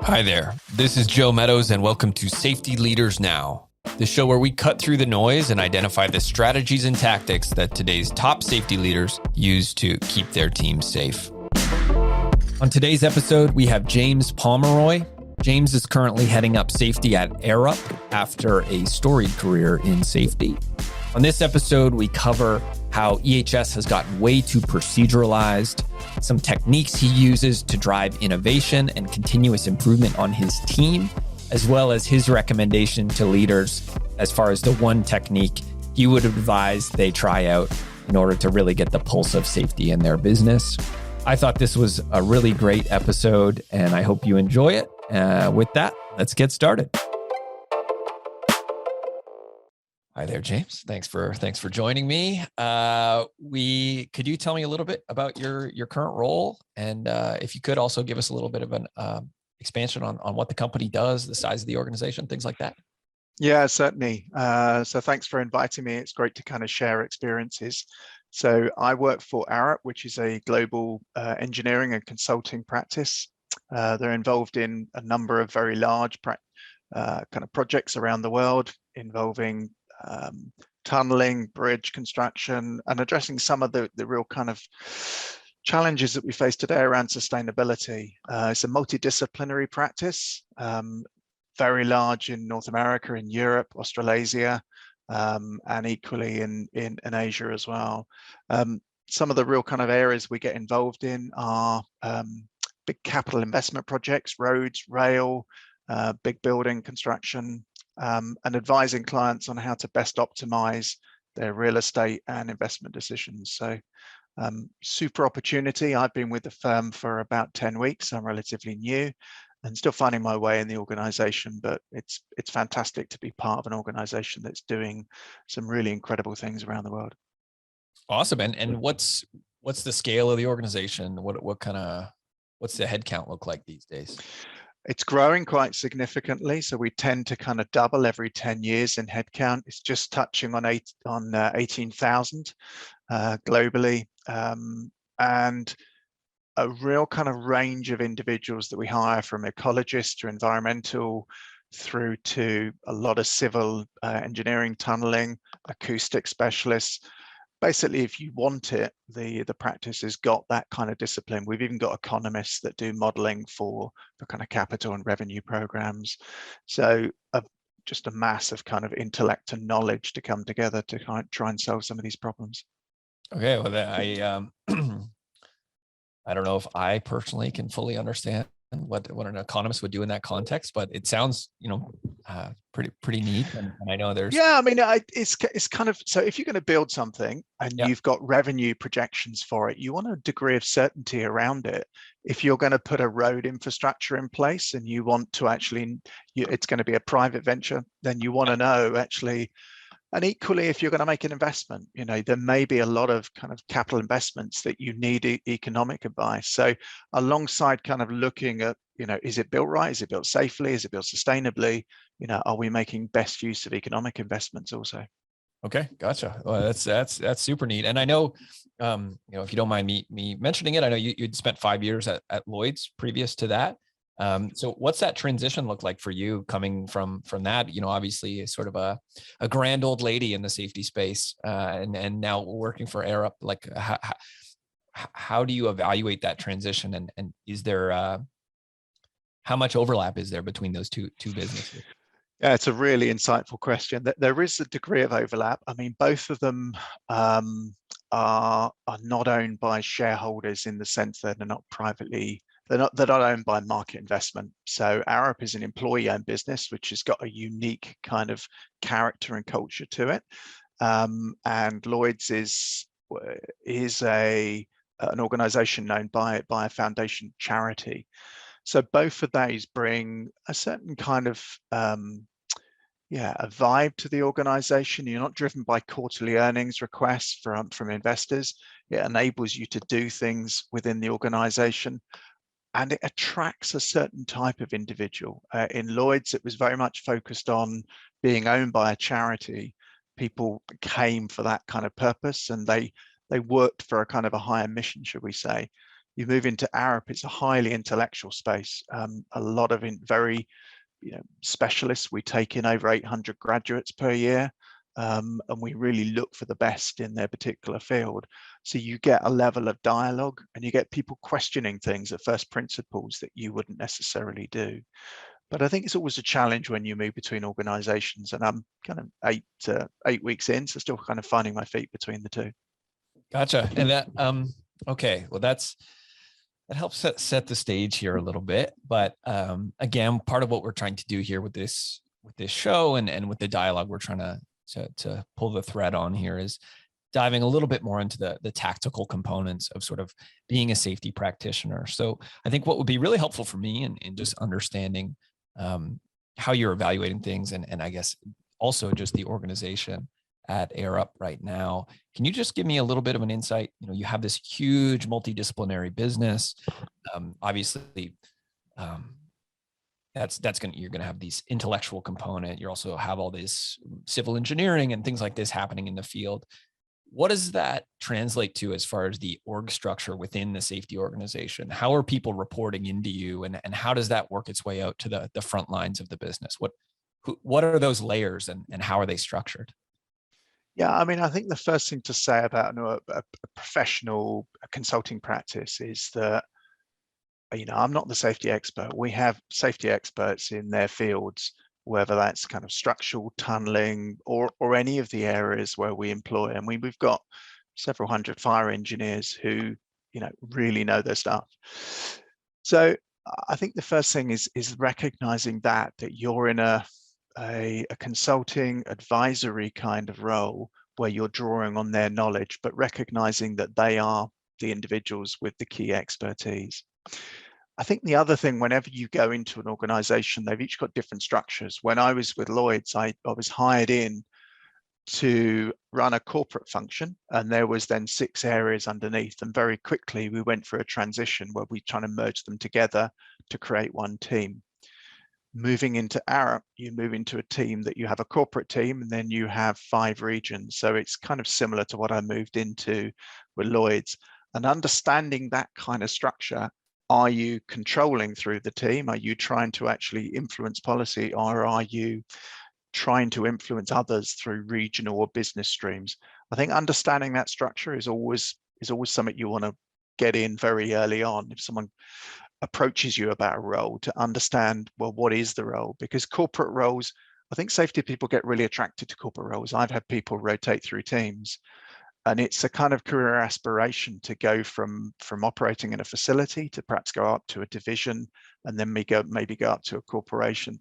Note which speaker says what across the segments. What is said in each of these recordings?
Speaker 1: Hi there. This is Joe Meadows, and welcome to Safety Leaders Now, the show where we cut through the noise and identify the strategies and tactics that today's top safety leaders use to keep their teams safe. On today's episode, we have James Pomeroy. James is currently heading up safety at Arup after a storied career in safety. On this episode, we cover how EHS has gotten way too proceduralized, some techniques he uses to drive innovation and continuous improvement on his team, as well as his recommendation to leaders as far as the one technique he would advise they try out in order to really get the pulse of safety in their business. I thought this was a really great episode, and I hope you enjoy it. With that, let's get started. Hi there, James. Thanks for joining me. Could you tell me a little bit about your current role, and if you could also give us a little bit of an expansion on what the company does, the size of the organization, things like that.
Speaker 2: Yeah, certainly. So thanks for inviting me. It's great to kind of share experiences. So I work for Arup, which is a global engineering and consulting practice. They're involved in a number of very large kind of projects around the world involving tunneling, bridge construction, and addressing some of the real kind of challenges that we face today around sustainability. It's a multidisciplinary practice, very large in North America, in Europe, Australasia, and equally in Asia as well. Some of the real kind of areas we get involved in are big capital investment projects, roads, rail, big building construction, and advising clients on how to best optimize their real estate and investment decisions. So super opportunity. I've been with the firm for about 10 weeks. I'm relatively new and still finding my way in the organization, but it's fantastic to be part of an organization that's doing some really incredible things around the world.
Speaker 1: Awesome. And what's the scale of the organization? What's the headcount look like these days?
Speaker 2: It's growing quite significantly. So we tend to kind of double every 10 years in headcount. It's just touching on 18,000 globally. And a real kind of range of individuals that we hire, from ecologists to environmental, through to a lot of civil engineering, tunneling, acoustic specialists. Basically, if you want it, the practice has got that kind of discipline. We've even got economists that do modeling for kind of capital and revenue programs. So just a mass of kind of intellect and knowledge to come together to try and solve some of these problems.
Speaker 1: Okay, well, I don't know if I personally can fully understand what an economist would do in that context, but it sounds, pretty neat. And I know there's.
Speaker 2: Yeah, I mean, it's kind of, so if you're going to build something and you've got revenue projections for it, you want a degree of certainty around it. If you're going to put a road infrastructure in place and you want to actually, it's going to be a private venture, then you want to know actually. And equally, if you're going to make an investment, there may be a lot of kind of capital investments that you need economic advice. So alongside kind of looking at, is it built right? Is it built safely? Is it built sustainably? Are we making best use of economic investments also?
Speaker 1: Okay, gotcha. Well, that's super neat. And I know, if you don't mind me mentioning it, I know you'd spent 5 years at Lloyds previous to that. So what's that transition look like for you coming from that, obviously sort of a grand old lady in the safety space, and now working for Arup? Like how do you evaluate that transition, and is there, how much overlap is there between those two businesses?
Speaker 2: Yeah, it's a really insightful question. There is a degree of overlap. I mean, both of them are not owned by shareholders, in the sense that they're not owned by market investment. So Arup is an employee-owned business, which has got a unique kind of character and culture to it. And Lloyds is an organization owned by a foundation charity. So both of those bring a certain kind of a vibe to the organization. You're not driven by quarterly earnings requests from investors. It enables you to do things within the organization, and it attracts a certain type of individual. In Lloyds, it was very much focused on being owned by a charity. People came for that kind of purpose, and they worked for a kind of a higher mission, should we say. You move into Arup, it's a highly intellectual space. A lot of very specialists. We take in over 800 graduates per year, and we really look for the best in their particular field. So you get a level of dialogue, and you get people questioning things at first principles that you wouldn't necessarily do. But I think it's always a challenge when you move between organizations, and I'm kind of 8 weeks in, so still kind of finding my feet between the two.
Speaker 1: Gotcha. And that, okay, well, that helps set the stage here a little bit. But again, part of what we're trying to do here with this show and with the dialogue we're trying to pull the thread on here is diving a little bit more into the tactical components of sort of being a safety practitioner. So I think what would be really helpful for me in just understanding how you're evaluating things, and I guess also just the organization at Arup right now. Can you just give me a little bit of an insight? You have this huge multidisciplinary business. Obviously, you're gonna have these intellectual component. You also have all this civil engineering and things like this happening in the field. What does that translate to as far as the org structure within the safety organization? How are people reporting into you, and how does that work its way out to the front lines of the business? What are those layers, and how are they structured?
Speaker 2: Yeah, I mean, I think the first thing to say about a professional consulting practice is that, I'm not the safety expert. We have safety experts in their fields, whether that's kind of structural, tunneling, or any of the areas where we employ. And we've got several hundred fire engineers who, really know their stuff. So I think the first thing is recognizing that you're in a consulting advisory kind of role where you're drawing on their knowledge, but recognizing that they are the individuals with the key expertise. I think the other thing, whenever you go into an organization, they've each got different structures. When I was with Lloyds, I was hired in to run a corporate function, and there was then 6 areas underneath. And very quickly, we went through a transition where we trying to merge them together to create one team. Moving into Arup, you move into a team that you have a corporate team, and then you have 5 regions. So it's kind of similar to what I moved into with Lloyds. And understanding that kind of structure, are you controlling through the team? Are you trying to actually influence policy, or are you trying to influence others through regional or business streams? I think understanding that structure is always something you want to get in very early on. If someone approaches you about a role, to understand, well, what is the role? Because corporate roles, I think safety people get really attracted to corporate roles. I've had people rotate through teams, and it's a kind of career aspiration to go from operating in a facility to perhaps go up to a division, and then maybe go up to a corporation.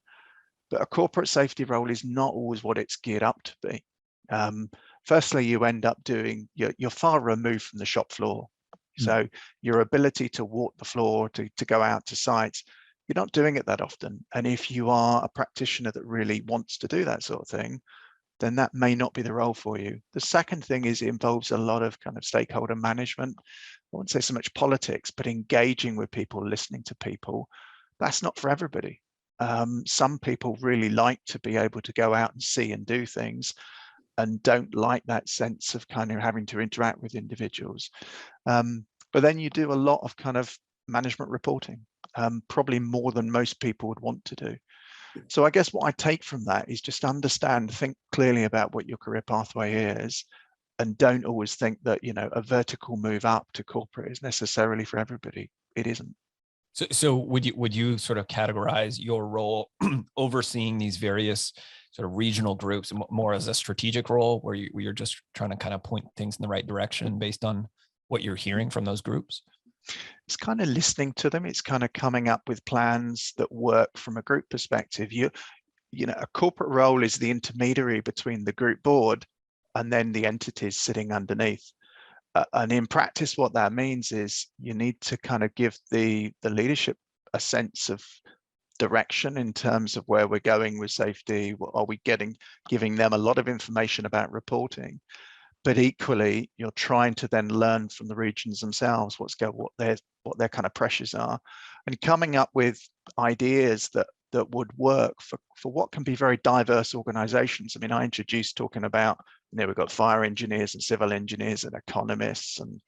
Speaker 2: But a corporate safety role is not always what it's geared up to be. Firstly, you end up you're far removed from the shop floor. So your ability to walk the floor, to go out to sites, you're not doing it that often. And if you are a practitioner that really wants to do that sort of thing, then that may not be the role for you. The second thing is it involves a lot of kind of stakeholder management. I wouldn't say so much politics, but engaging with people, listening to people. That's not for everybody. Some people really like to be able to go out and see and do things, and don't like that sense of kind of having to interact with individuals. But then you do a lot of kind of management reporting, probably more than most people would want to do. So I guess what I take from that is just think clearly about what your career pathway is, and don't always think that, a vertical move up to corporate is necessarily for everybody. It isn't.
Speaker 1: So would you sort of categorize your role overseeing these various sort of regional groups more as a strategic role, where you're just trying to kind of point things in the right direction based on what you're hearing from those groups?
Speaker 2: It's kind of listening to them. It's kind of coming up with plans that work from a group perspective. A corporate role is the intermediary between the group board and then the entities sitting underneath. And in practice, what that means is you need to kind of give the leadership a sense of direction in terms of where we're going with safety. Are we giving them a lot of information about reporting? But equally, you're trying to then learn from the regions themselves what their kind of pressures are, and coming up with ideas that would work for what can be very diverse organizations. I mean, I introduced talking about we've got fire engineers and civil engineers and economists and,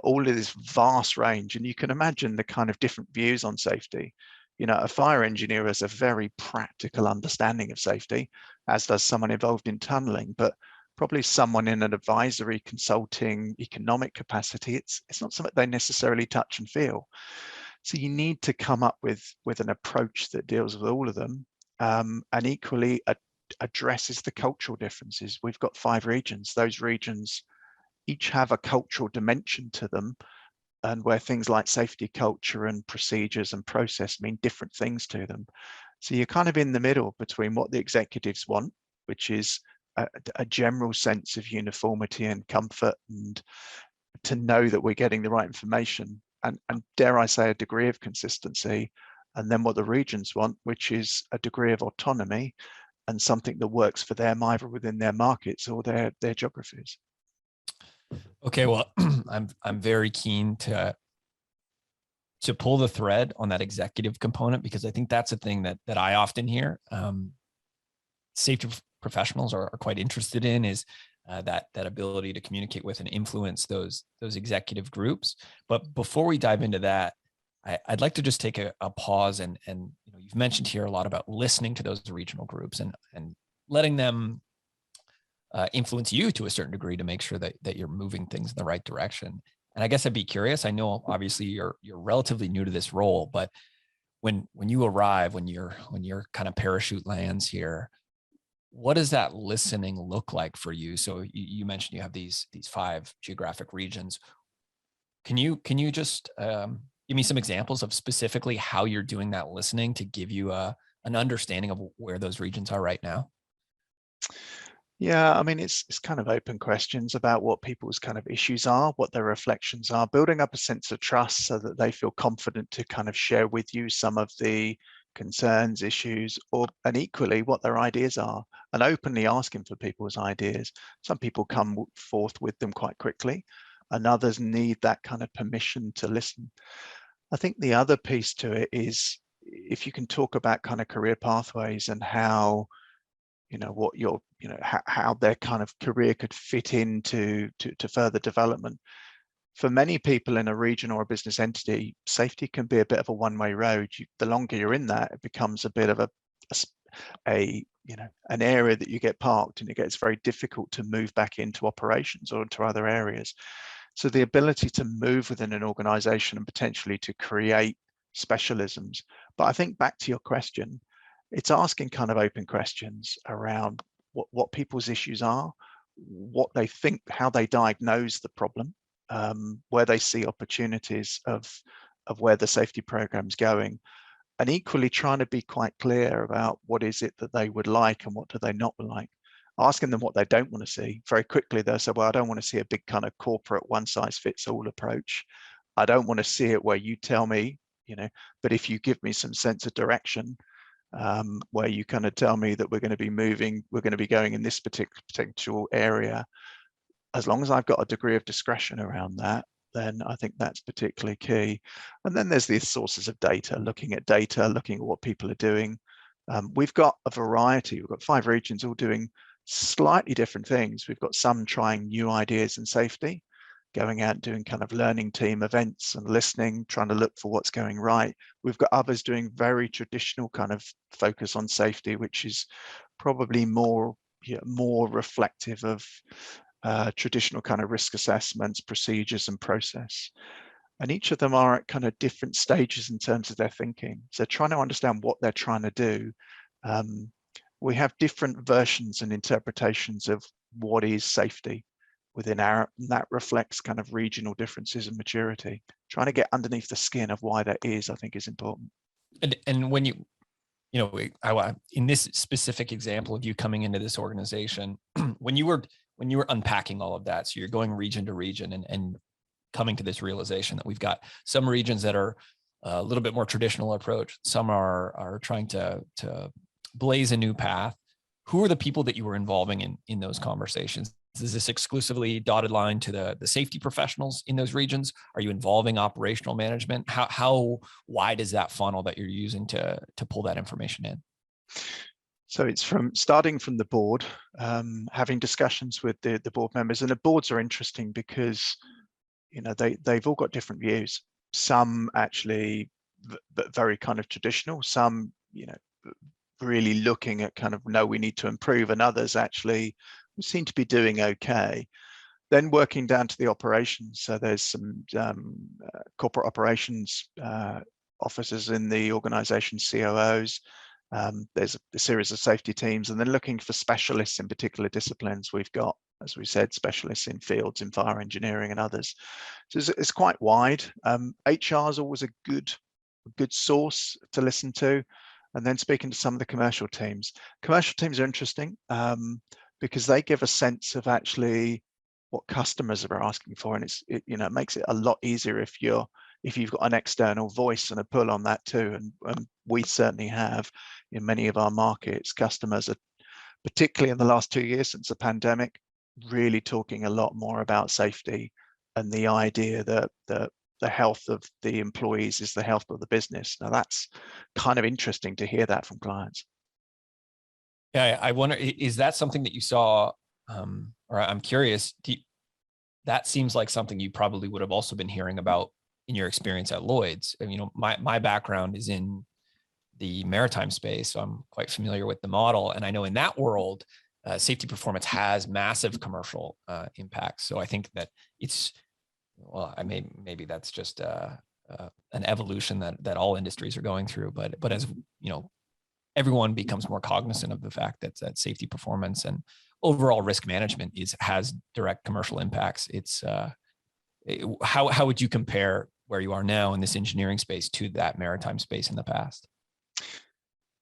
Speaker 2: all of this vast range. And you can imagine the kind of different views on safety. A fire engineer has a very practical understanding of safety, as does someone involved in tunneling, but probably someone in an advisory, consulting, economic capacity, it's not something they necessarily touch and feel. So you need to come up with an approach that deals with all of them, and equally addresses the cultural differences. We've got 5 regions. Those regions each have a cultural dimension to them, and where things like safety culture and procedures and process mean different things to them. So you're kind of in the middle between what the executives want, which is a general sense of uniformity and comfort, and to know that we're getting the right information, and dare I say, a degree of consistency, and then what the regions want, which is a degree of autonomy and something that works for them either within their markets or their geographies.
Speaker 1: Okay, well, I'm very keen to pull the thread on that executive component, because I think that's a thing that I often hear. Safety professionals are quite interested in, is that ability to communicate with and influence those executive groups. But before we dive into that, I'd like to just take a pause and you've mentioned here a lot about listening to those regional groups and letting them influence you to a certain degree to make sure that you're moving things in the right direction. And I guess I'd be curious. I know obviously you're relatively new to this role, but when you arrive, when your kind of parachute lands here, what does that listening look like for you? So you mentioned you have these 5 geographic regions. Can you just give me some examples of specifically how you're doing that listening to give you an understanding of where those regions are right now?
Speaker 2: Yeah, I mean, it's kind of open questions about what people's kind of issues are, what their reflections are, building up a sense of trust so that they feel confident to kind of share with you some of the concerns, issues, and equally what their ideas are, and openly asking for people's ideas. Some people come forth with them quite quickly, and others need that kind of permission to listen. I think the other piece to it is, if you can talk about kind of career pathways and how, what your, how their kind of career could fit into to further development. For many people in a region or a business entity, safety can be a bit of a one-way road. The longer you're in that, it becomes a bit of an area that you get parked, and it gets very difficult to move back into operations or into other areas. So the ability to move within an organization and potentially to create specialisms. But I think back to your question, it's asking kind of open questions around what people's issues are, what they think, how they diagnose the problem, where they see opportunities of where the safety program's going, and equally trying to be quite clear about what is it that they would like and what do they not like. Asking them what they don't want to see, very quickly they'll say, well, I don't want to see a big kind of corporate one-size-fits-all approach. I don't want to see it where you tell me, but if you give me some sense of direction, where you kind of tell me that we're going to be moving, we're going to be going in this particular potential area, as long as I've got a degree of discretion around that, then I think that's particularly key. And then there's these sources of data, looking at what people are doing. We've got a variety. We've got 5 regions all doing slightly different things. We've got some trying new ideas in safety, going out and doing kind of learning team events and listening, trying to look for what's going right. We've got others doing very traditional kind of focus on safety, which is probably more reflective of traditional kind of risk assessments, procedures, and process. And each of them are at kind of different stages in terms of their thinking. So trying to understand what they're trying to do. We have different versions and interpretations of what is safety within Arup, and that reflects kind of regional differences in maturity. Trying to get underneath the skin of why that is, I think, is important.
Speaker 1: And when in this specific example of you coming into this organization, when you were unpacking all of that, so you're going region to region and coming to this realization that we've got some regions that are a little bit more traditional approach, some are trying to blaze a new path. Who are the people that you were involving in those conversations? Is this exclusively dotted line to the safety professionals in those regions? Are you involving operational management? How wide is that funnel that you're using to pull that information in?
Speaker 2: So it's from starting from the board, having discussions with the board members, and the boards are interesting because they've all got different views. Some actually very kind of traditional, some really looking at kind of, no, we need to improve, and others actually seem to be doing okay. Then working down to the operations, so there's some corporate operations officers in the organization, COOs. There's a series of safety teams, and then looking for specialists in particular disciplines. We've got, as we said, specialists in fields, in fire engineering and others. So it's quite wide. HR is always a good source to listen to. And then speaking to some of the commercial teams. Commercial teams are interesting because they give a sense of actually what customers are asking for, and it makes it a lot easier if you've got an external voice and a pull on that too. And we certainly have in many of our markets. Customers are, particularly in the last 2 years since the pandemic, really talking a lot more about safety and the idea that the health of the employees is the health of the business. Now that's kind of interesting to hear that from clients.
Speaker 1: Yeah, I wonder, is that something that you saw, or I'm curious, that seems like something you probably would have also been hearing about in your experience at Lloyds. My background is in the maritime space, so I'm quite familiar with the model. And I know in that world, safety performance has massive commercial impacts. So I think that maybe that's just an evolution that all industries are going through. But as everyone becomes more cognizant of the fact that safety performance and overall risk management has direct commercial impacts. How would you compare where you are now in this engineering space to that maritime space in the past?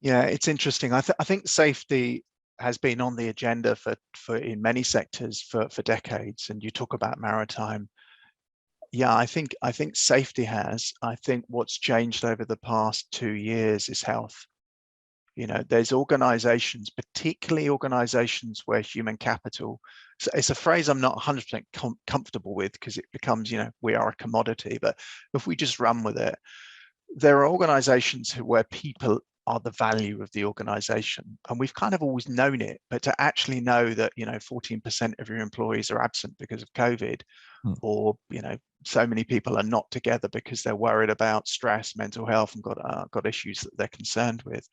Speaker 2: Yeah, it's interesting. I think safety has been on the agenda for in many sectors for decades. And you talk about maritime. Yeah, I think safety has. I think what's changed over the past 2 years is health. There's organizations, particularly organizations where human capital, so it's a phrase I'm not 100% comfortable with because it becomes, we are a commodity, but if we just run with it, there are organizations where people are the value of the organization. And we've kind of always known it, but to actually know that, 14% of your employees are absent because of COVID, or, so many people are not together because they're worried about stress, mental health, and got issues that they're concerned with.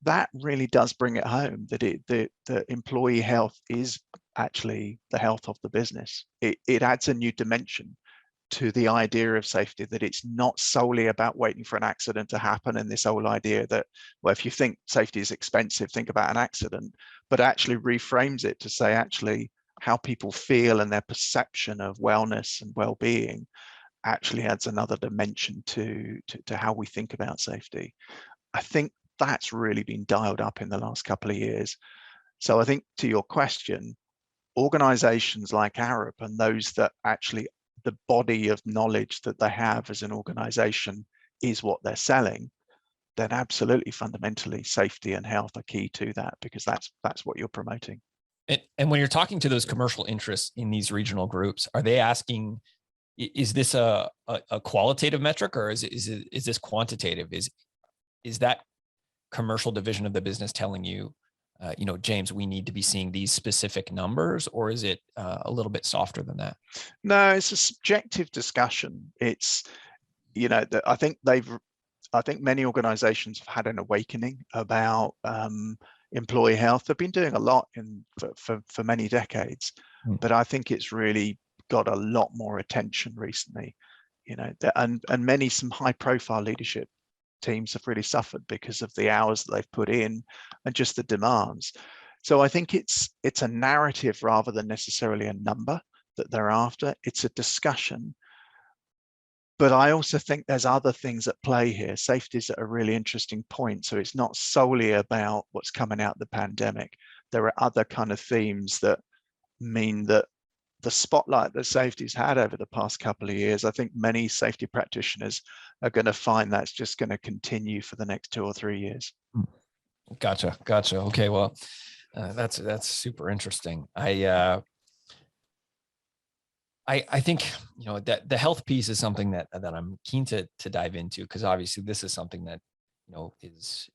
Speaker 2: That really does bring it home that the employee health is actually the health of the business. It adds a new dimension to the idea of safety, that it's not solely about waiting for an accident to happen, and this whole idea that, well, if you think safety is expensive, think about an accident, but actually reframes it to say actually how people feel and their perception of wellness and well-being actually adds another dimension to how we think about safety. I think that's really been dialed up in the last couple of years. So I think, to your question, organizations like Arup and those that actually the body of knowledge that they have as an organization is what they're selling, then absolutely fundamentally safety and health are key to that, because that's what you're promoting.
Speaker 1: And when you're talking to those commercial interests in these regional groups, are they asking, is this a qualitative metric, or is this quantitative? Is that commercial division of the business telling you, James, we need to be seeing these specific numbers, or is it a little bit softer than that?
Speaker 2: No, it's a subjective discussion. It's, I think many organizations have had an awakening about employee health. They've been doing a lot for many decades, but I think it's really got a lot more attention recently, and some high profile leadership teams have really suffered because of the hours that they've put in and just the demands. So I think it's a narrative rather than necessarily a number that they're after. It's a discussion. But I also think there's other things at play here. Safety is at a really interesting point. So it's not solely about what's coming out of the pandemic. There are other kind of themes that mean that the spotlight that safety's had over the past couple of years, I think many safety practitioners are going to find that's just going to continue for the next 2 or 3 years.
Speaker 1: Gotcha. Okay, well, that's super interesting. I think that the health piece is something that I'm keen to dive into, because obviously this is something that is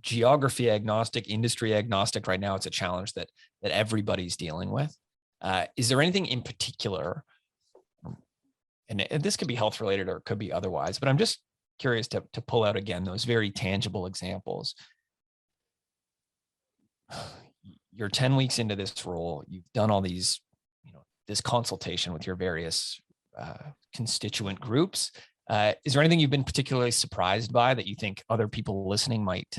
Speaker 1: geography agnostic, industry agnostic. Right now, it's a challenge that everybody's dealing with. Is there anything in particular, and this could be health related or it could be otherwise, but I'm just curious to pull out again those very tangible examples. You're 10 weeks into this role. You've done all these, this consultation with your various constituent groups. Is there anything you've been particularly surprised by that you think other people listening might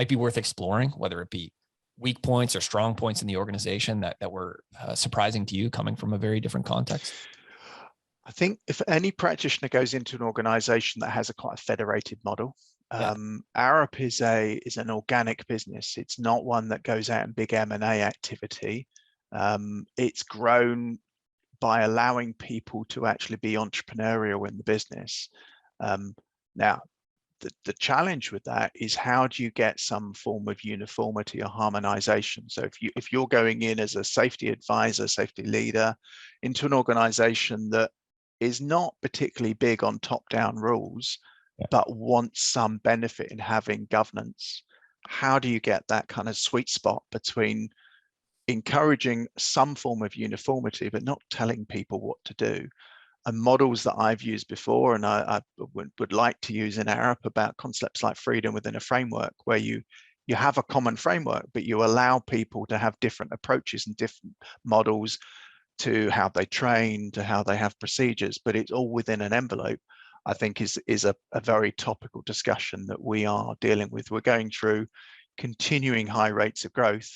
Speaker 1: be worth exploring, whether it be weak points or strong points in the organization that were surprising to you coming from a very different context?
Speaker 2: I think if any practitioner goes into an organization that has a quite a federated model, Arup is an organic business. It's not one that goes out in big M&A activity. It's grown by allowing people to actually be entrepreneurial in the business. Now, the challenge with that is, how do you get some form of uniformity or harmonization? So if you're going in as a safety advisor, safety leader into an organization that is not particularly big on top-down rules, but wants some benefit in having governance, how do you get that kind of sweet spot between encouraging some form of uniformity, but not telling people what to do? And models that I've used before, and I would like to use in Arup, about concepts like freedom within a framework, where you have a common framework, but you allow people to have different approaches and different models to how they train, to how they have procedures, but it's all within an envelope, I think is a very topical discussion that we are dealing with. We're going through continuing high rates of growth,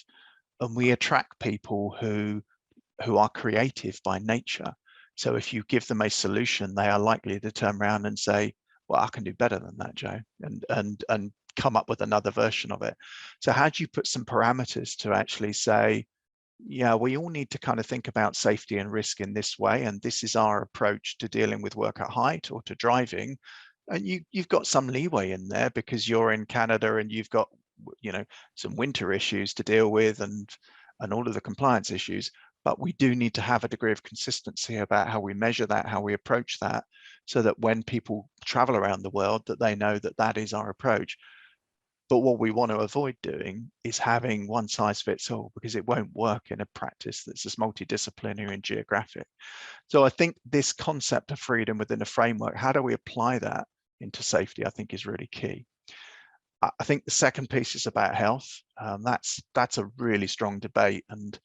Speaker 2: and we attract people who are creative by nature. So if you give them a solution, they are likely to turn around and say, well, I can do better than that, Joe, and come up with another version of it. So how do you put some parameters to actually say, yeah, we all need to kind of think about safety and risk in this way, and this is our approach to dealing with work at height or to driving. And you've got some leeway in there because you're in Canada and you've got, some winter issues to deal with and all of the compliance issues. But we do need to have a degree of consistency about how we measure that, how we approach that, so that when people travel around the world, that they know that that is our approach. But what we want to avoid doing is having one size fits all, because it won't work in a practice that's as multidisciplinary and geographic. So I think this concept of freedom within a framework, how do we apply that into safety, I think is really key. I think the second piece is about health. That's a really strong debate. And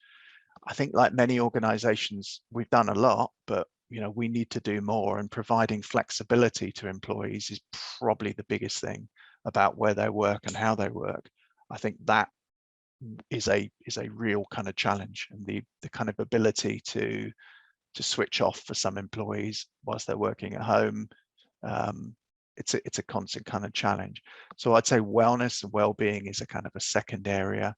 Speaker 2: I think, like many organizations, we've done a lot, but we need to do more, and providing flexibility to employees is probably the biggest thing about where they work and how they work. I think that is a real kind of challenge, and the kind of ability to switch off for some employees whilst they're working at home. It's a constant kind of challenge. So I'd say wellness and well-being is a kind of a second area.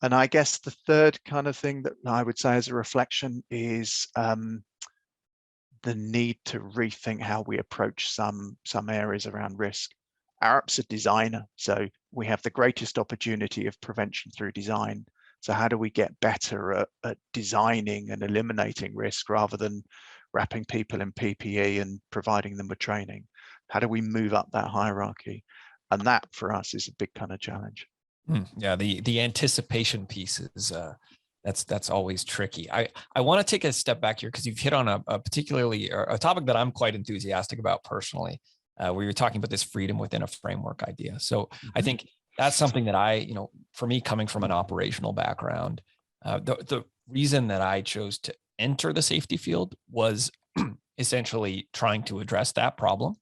Speaker 2: And I guess the third kind of thing that I would say as a reflection is the need to rethink how we approach some areas around risk. Arup's a designer, so we have the greatest opportunity of prevention through design. So how do we get better at designing and eliminating risk rather than wrapping people in PPE and providing them with training? How do we move up that hierarchy? And that for us is a big kind of challenge.
Speaker 1: Yeah, the anticipation piece is that's always tricky. I want to take a step back here because you've hit on a particularly a topic that I'm quite enthusiastic about personally. Where you're talking about this freedom within a framework idea. So I think that's something that for me, coming from an operational background, the reason that I chose to enter the safety field was essentially trying to address that problem.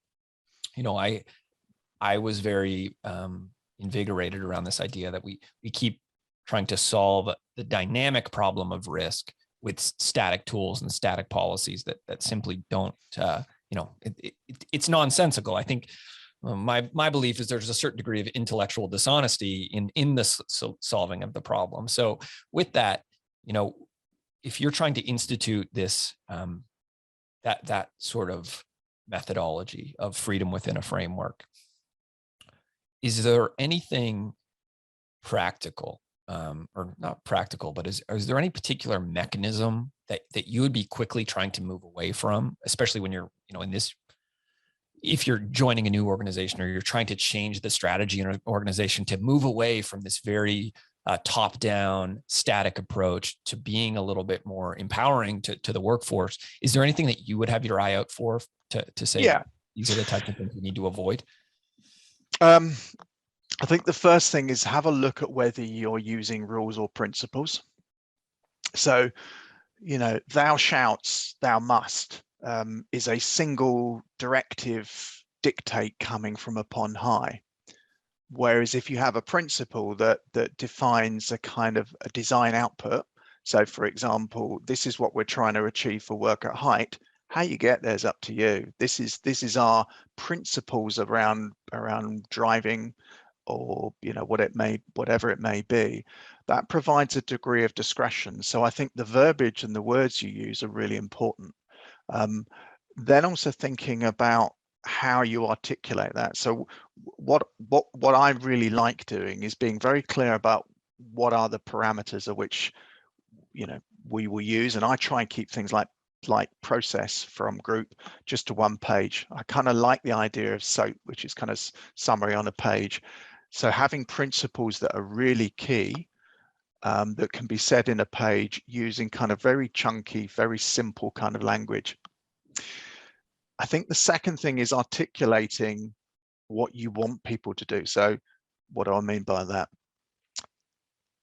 Speaker 1: I was very invigorated around this idea that we keep trying to solve the dynamic problem of risk with static tools and static policies that simply don't, it's nonsensical. I think my belief is there's a certain degree of intellectual dishonesty in the solving of the problem. So with that, if you're trying to institute this, that sort of methodology of freedom within a framework, is there anything practical, or not practical, but is there any particular mechanism that you would be quickly trying to move away from, especially when you're, in this, if you're joining a new organization or you're trying to change the strategy in an organization to move away from this very top-down static approach to being a little bit more empowering to the workforce, is there anything that you would have your eye out for to say,
Speaker 2: Yeah.
Speaker 1: these are the types of things we need to avoid?
Speaker 2: I think the first thing is have a look at whether you're using rules or principles. So, thou shouts, thou must is a single directive dictate coming from upon high. Whereas if you have a principle that defines a kind of a design output, so for example, this is what we're trying to achieve for work at height. How you get there is up to you. This is our principles around driving, or whatever it may be. That provides a degree of discretion. So I think the verbiage and the words you use are really important. Then also thinking about how you articulate that. So what I really like doing is being very clear about what are the parameters of which we will use, and I try and keep things like process from group just to one page. I kind of like the idea of SOAP, which is kind of summary on a page. So having principles that are really key, that can be said in a page using kind of very chunky, very simple kind of language. I think the second thing is articulating what you want people to do. So what do I mean by that?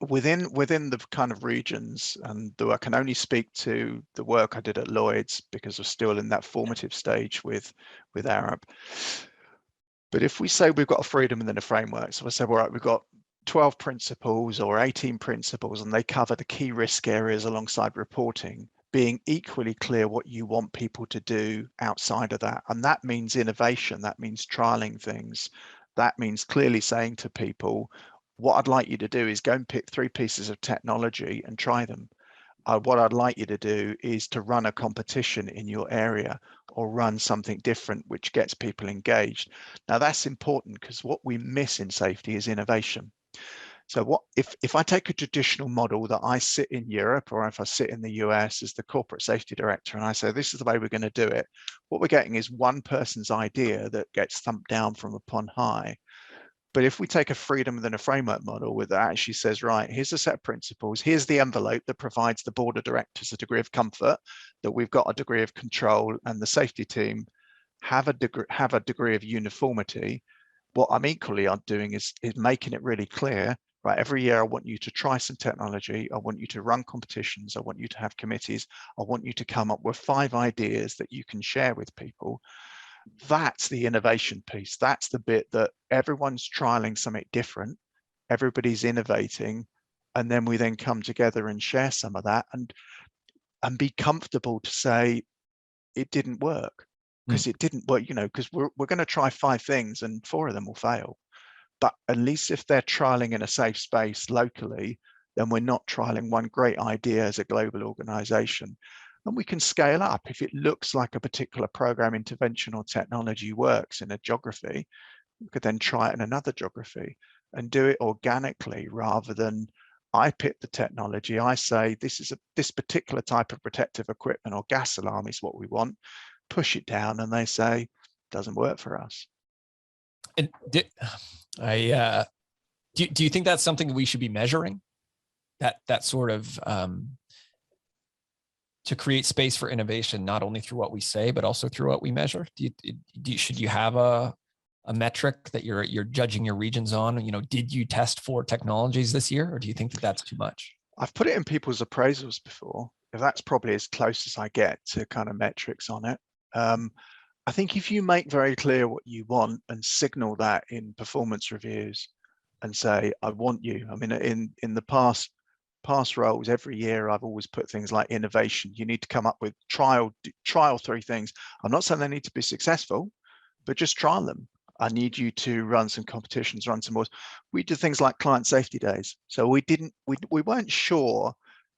Speaker 2: Within the kind of regions, and though I can only speak to the work I did at Lloyds because we're still in that formative stage with Arab. But if we say we've got a freedom and then a framework, so I said, all right, we've got 12 principles or 18 principles, and they cover the key risk areas alongside reporting, being equally clear what you want people to do outside of that. And that means innovation, that means trialing things, that means clearly saying to people, what I'd like you to do is go and pick 3 pieces of technology and try them. What I'd like you to do is to run a competition in your area or run something different which gets people engaged. Now that's important because what we miss in safety is innovation. So what if I take a traditional model that I sit in Europe, or if I sit in the US as the corporate safety director and I say, this is the way we're going to do it, what we're getting is one person's idea that gets thumped down from upon high. But if we take a freedom within a framework model where that actually says, right, here's a set of principles, here's the envelope that provides the board of directors a degree of comfort, that we've got a degree of control, and the safety team have a degree of uniformity. What I'm equally doing is making it really clear, right, every year I want you to try some technology, I want you to run competitions, I want you to have committees, I want you to come up with 5 ideas that you can share with people. That's the innovation piece. That's the bit that everyone's trialing something different, everybody's innovating, and then we then come together and share some of that and be comfortable to say it didn't work, because it didn't work, because we're going to try 5 things and 4 of them will fail. But at least if they're trialing in a safe space locally, then we're not trialing one great idea as a global organization. And we can scale up. If it looks like a particular program, intervention, or technology works in a geography, we could then try it in another geography and do it organically, rather than I pick the technology, I say this particular type of protective equipment or gas alarm is what we want, push it down, and they say it doesn't work for us.
Speaker 1: And do you think that's something we should be measuring? That sort of to create space for innovation, not only through what we say, but also through what we measure? Should you have a metric that you're judging your regions on? Did you test for technologies this year, or do you think that that's too much?
Speaker 2: I've put it in people's appraisals before. That's probably as close as I get to kind of metrics on it. I think if you make very clear what you want and signal that in performance reviews and say, I want you. I mean, in the past roles, every year I've always put things like innovation. You need to come up with trial 3 things. I'm not saying they need to be successful, but just trial them. I need you to run some competitions, run some more. We did things like client safety days. So we weren't sure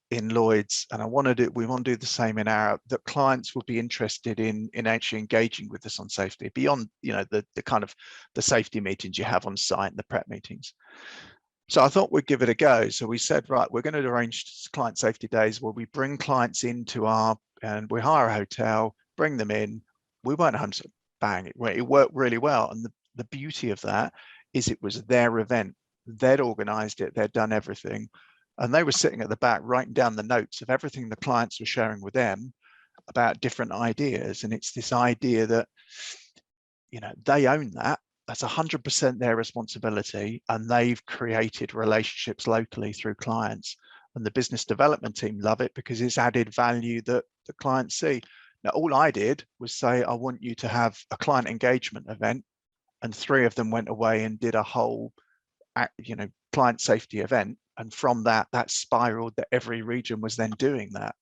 Speaker 2: in Lloyds, and we want to do the same in Arab, that clients would be interested in actually engaging with us on safety beyond the kind of the safety meetings you have on site and the prep meetings. So I thought we'd give it a go. So we said, right, we're going to arrange client safety days where we bring clients into and we hire a hotel, bring them in. We weren't 100% bang, it worked really well. And the beauty of that is it was their event. They'd organized it, they'd done everything. And they were sitting at the back writing down the notes of everything the clients were sharing with them about different ideas. And it's this idea that, they own that. That's 100% their responsibility. And they've created relationships locally through clients. And the business development team love it because it's added value that the clients see. Now, all I did was say, I want you to have a client engagement event. And 3 of them went away and did a whole, client safety event. And from that spiraled that every region was then doing that.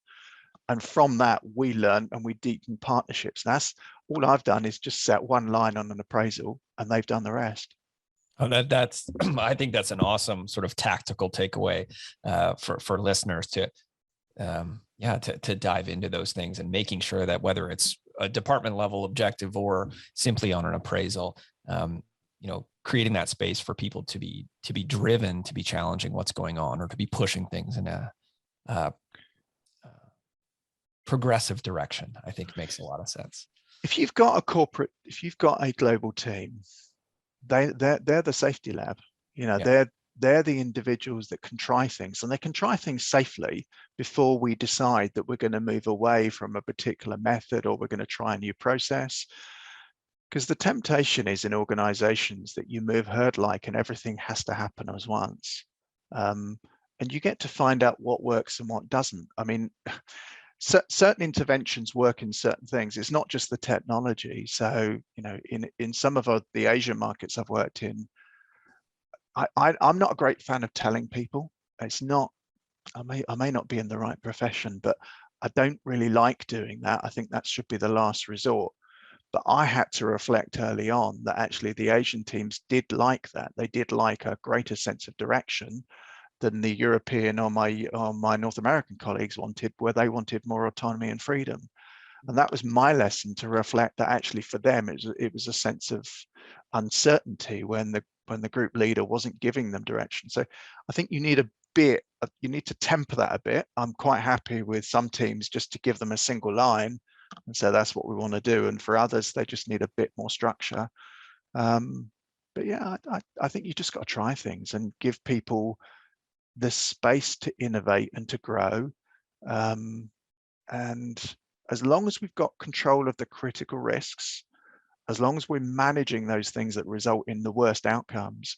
Speaker 2: And from that, we learned and we deepened partnerships. That's all I've done is just set one line on an appraisal and they've done the rest.
Speaker 1: Oh, that's I think that's an awesome sort of tactical takeaway for listeners to dive into those things, and making sure that whether it's a department level objective or simply on an appraisal, creating that space for people to be driven, to be challenging what's going on, or to be pushing things in a progressive direction, I think makes a lot of sense.
Speaker 2: If you've got a global team, they're the safety lab. They're the individuals that can try things, and they can try things safely before we decide that we're going to move away from a particular method or we're going to try a new process. Because the temptation is in organizations that you move herd-like and everything has to happen as once. And you get to find out what works and what doesn't. I mean, certain interventions work in certain things. It's not just the technology. So, in some of the Asian markets I've worked in, I'm not a great fan of telling people. It's not, I may not be in the right profession, but I don't really like doing that. I think that should be the last resort. But I had to reflect early on that actually the Asian teams did like that. They did like a greater sense of direction than the European or my North American colleagues wanted, where they wanted more autonomy and freedom. And that was my lesson, to reflect that actually for them it was a sense of uncertainty when the group leader wasn't giving them direction. So I think you need to temper that a bit. I'm quite happy with some teams just to give them a single line and say that's what we want to do, and for others they just need a bit more structure. But yeah, I think you just got to try things and give people the space to innovate and to grow. And as long as we've got control of the critical risks, as long as we're managing those things that result in the worst outcomes,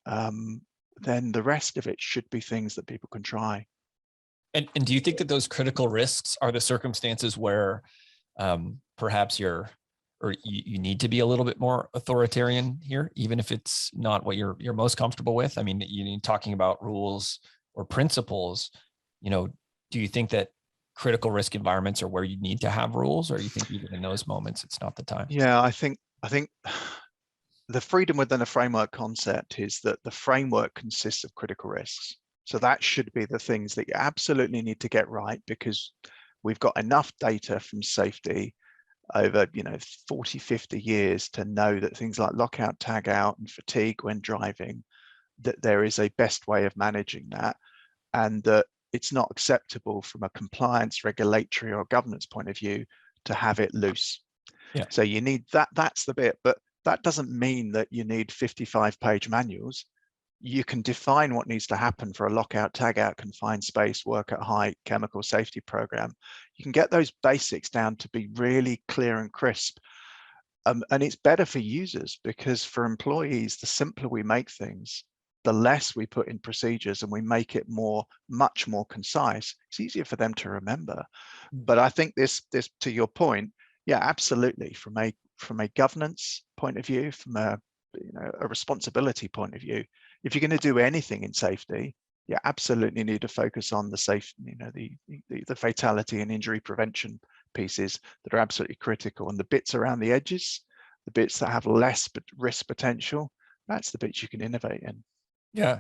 Speaker 2: then the rest of it should be things that people can try.
Speaker 1: And do you think that those critical risks are the circumstances where perhaps you need to be a little bit more authoritarian here, even if it's not what you're most comfortable with? I mean, talking about rules or principles, do you think that critical risk environments are where you need to have rules, or you think even in those moments it's not the time?
Speaker 2: Yeah, I think the freedom within a framework concept is that the framework consists of critical risks. So that should be the things that you absolutely need to get right, because we've got enough data from safety over 40, 50 years to know that things like lockout, tag out, and fatigue when driving, that there is a best way of managing that, and that it's not acceptable from a compliance, regulatory, or governance point of view to have it loose.
Speaker 1: Yeah.
Speaker 2: So you need that. That's the bit, but that doesn't mean that you need 55-page manuals. You can define what needs to happen for a lockout, tag out, confined space, work at height, chemical safety program. You can get those basics down to be really clear and crisp. And it's better for users, because for employees, the simpler we make things, the less we put in procedures, and we make it much more concise. It's easier for them to remember. But I think this to your point, yeah, absolutely. From a governance point of view, from a responsibility point of view, if you're going to do anything in safety, you absolutely need to focus on the fatality and injury prevention pieces that are absolutely critical, and the bits around the edges, the bits that have less risk potential, that's the bits you can innovate in.
Speaker 1: Yeah.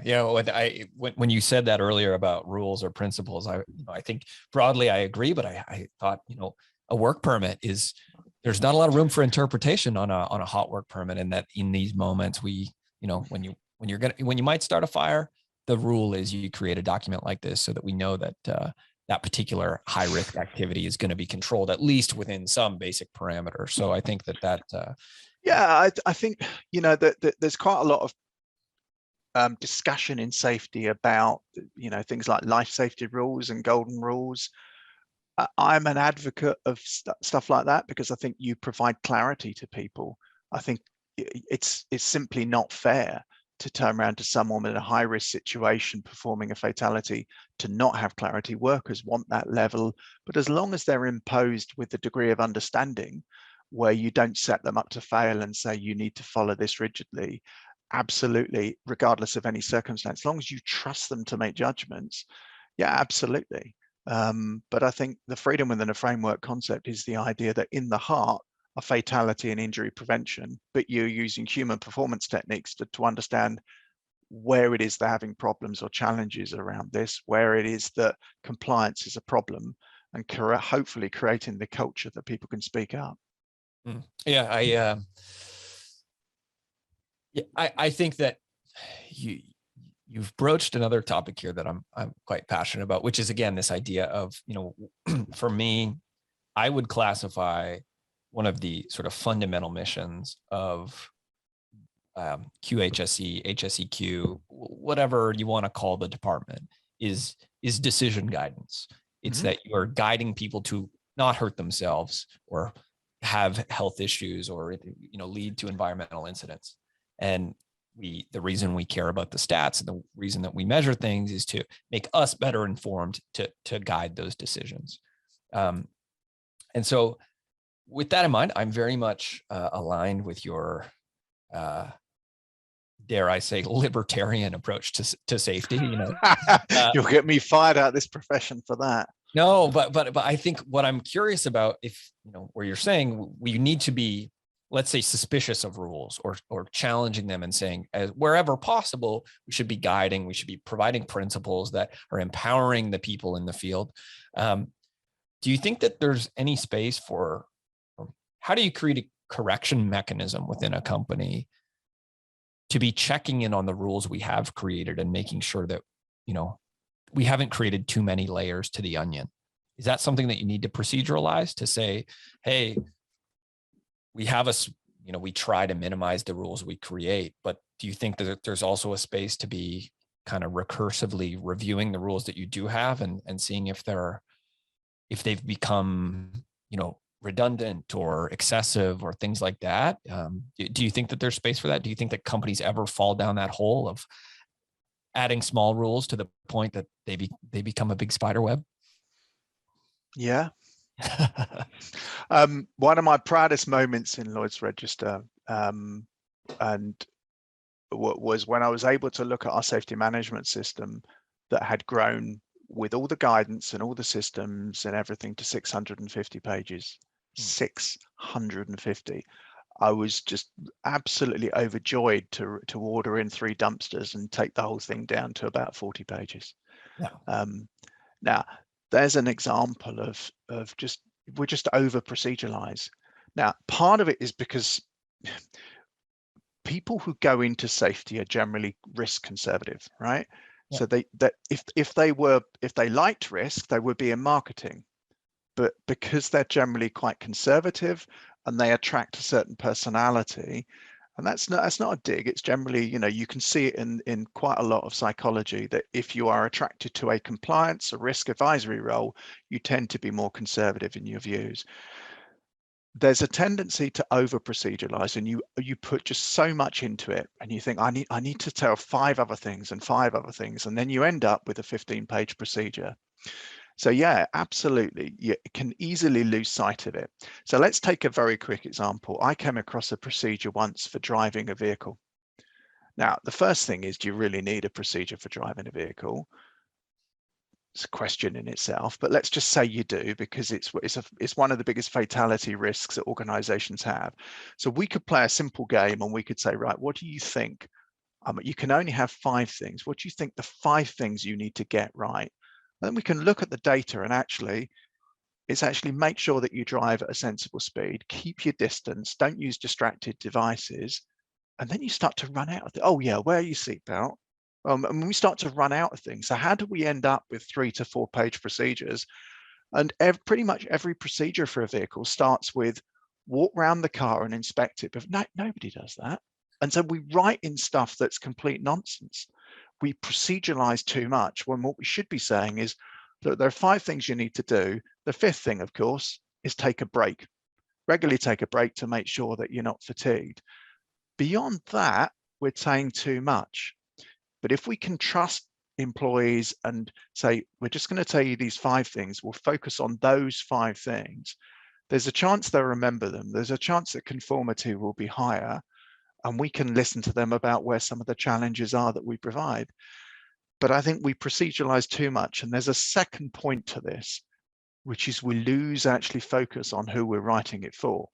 Speaker 1: When you said that earlier about rules or principles, I think broadly I agree, but I thought, a work permit there's not a lot of room for interpretation on a hot work permit, and that in these moments when you might start a fire, the rule is you create a document like this so that we know that that particular high risk activity is going to be controlled, at least within some basic parameter. So I think that
Speaker 2: yeah, I think, you know, that there's quite a lot of discussion in safety about, you know, things like life safety rules and golden rules. I'm an advocate of stuff like that because I think you provide clarity to people. I think it's simply not fair to turn around to someone in a high risk situation performing a fatality to not have clarity. Workers want that level, but as long as they're imposed with the degree of understanding where you don't set them up to fail and say you need to follow this rigidly, absolutely, regardless of any circumstance, as long as you trust them to make judgments, yeah, absolutely. But I think the freedom within a framework concept is the idea that in the heart of fatality and injury prevention, but you're using human performance techniques to understand where it is they're having problems or challenges around this, where it is that compliance is a problem, and hopefully creating the culture that people can speak up.
Speaker 1: Yeah, I think that you've broached another topic here that I'm quite passionate about, which is, again, this idea of, you know, for me, I would classify one of the sort of fundamental missions of QHSE, HSEQ, whatever you want to call the department, is decision guidance. It's that you are guiding people to not hurt themselves or have health issues or, you know, lead to environmental incidents. And the reason we care about the stats and the reason that we measure things is to make us better informed to guide those decisions. And so with that in mind, I'm very much aligned with your, dare I say, libertarian approach to safety. You know,
Speaker 2: you'll get me fired out of this profession for that.
Speaker 1: No, but I think what I'm curious about, if, you know, where you're saying we need to be, let's say, suspicious of rules or challenging them and saying, as wherever possible, we should be guiding, we should be providing principles that are empowering the people in the field. Do you think that there's any space for, how do you create a correction mechanism within a company to be checking in on the rules we have created and making sure that, you know, we haven't created too many layers to the onion? Is that something that you need to proceduralize to say, hey, we have you know, we try to minimize the rules we create, but do you think that there's also a space to be kind of recursively reviewing the rules that you do have and seeing if they've become, you know, redundant or excessive or things like that? Do you think that there's space for that? Do you think that companies ever fall down that hole of adding small rules to the point that they become a big spider web?
Speaker 2: Yeah. One of my proudest moments in Lloyds Register and was when I was able to look at our safety management system that had grown with all the guidance and all the systems and everything to 650 pages. 650. I was just absolutely overjoyed to order in 3 dumpsters and take the whole thing down to about 40 pages.
Speaker 1: Yeah.
Speaker 2: Now, there's an example of just, we're just over proceduralized. Now, part of it is because people who go into safety are generally risk conservative, right? Yeah. So if they liked risk, they would be in marketing. But because they're generally quite conservative and they attract a certain personality, and that's not a dig, it's generally, you know, you can see it in quite a lot of psychology that if you are attracted to a compliance or risk advisory role, you tend to be more conservative in your views. There's a tendency to over proceduralize, and you put just so much into it, and you think I need to tell 5 other things and 5 other things, and then you end up with a 15-page procedure. So yeah, absolutely, you can easily lose sight of it. So let's take a very quick example. I came across a procedure once for driving a vehicle. Now, the first thing is, do you really need a procedure for driving a vehicle? It's a question in itself, but let's just say you do, because it's one of the biggest fatality risks that organizations have. So we could play a simple game and we could say, right, what do you think? You can only have 5 things. What do you think the 5 things you need to get right? Then we can look at the data and it's actually make sure that you drive at a sensible speed, keep your distance, don't use distracted devices, and then you start to run out of oh yeah, wear your seatbelt. And we start to run out of things. So how do we end up with 3 to 4 page procedures? And pretty much every procedure for a vehicle starts with walk around the car and inspect it, but nobody does that. And so we write in stuff that's complete nonsense. We proceduralize too much when what we should be saying is, look, there are 5 things you need to do. The 5th thing, of course, is take a break. Regularly take a break to make sure that you're not fatigued. Beyond that, we're saying too much. But if we can trust employees and say, we're just going to tell you these 5 things, we'll focus on those 5 things, there's a chance they'll remember them. There's a chance that conformity will be higher, and we can listen to them about where some of the challenges are that we provide. But I think we proceduralize too much. And there's a second point to this, which is we lose actually focus on who we're writing it for.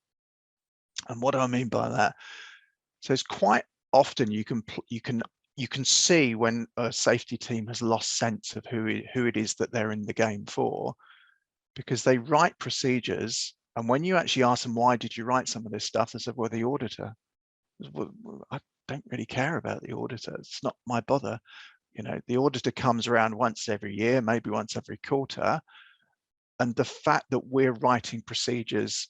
Speaker 2: And what do I mean by that? So it's quite often you can see when a safety team has lost sense of who it is that they're in the game for, because they write procedures. And when you actually ask them, why did you write some of this stuff? They said, well, the auditor. Well, I don't really care about the auditor. It's not my bother. The auditor comes around once every year, maybe once every quarter. And the fact that we're writing procedures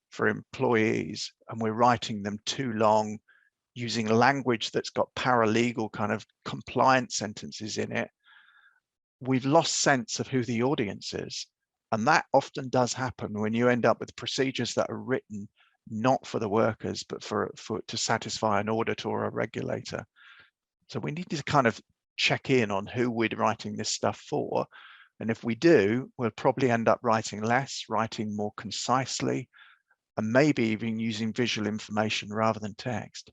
Speaker 2: for employees and we're writing them too long, using language that's got paralegal kind of compliance sentences in it, we've lost sense of who the audience is. And that often does happen when you end up with procedures that are written not for the workers, but to satisfy an auditor or a regulator. So we need to kind of check in on who we're writing this stuff for. And if we do, we'll probably end up writing less, writing more concisely, and maybe even using visual information rather than text.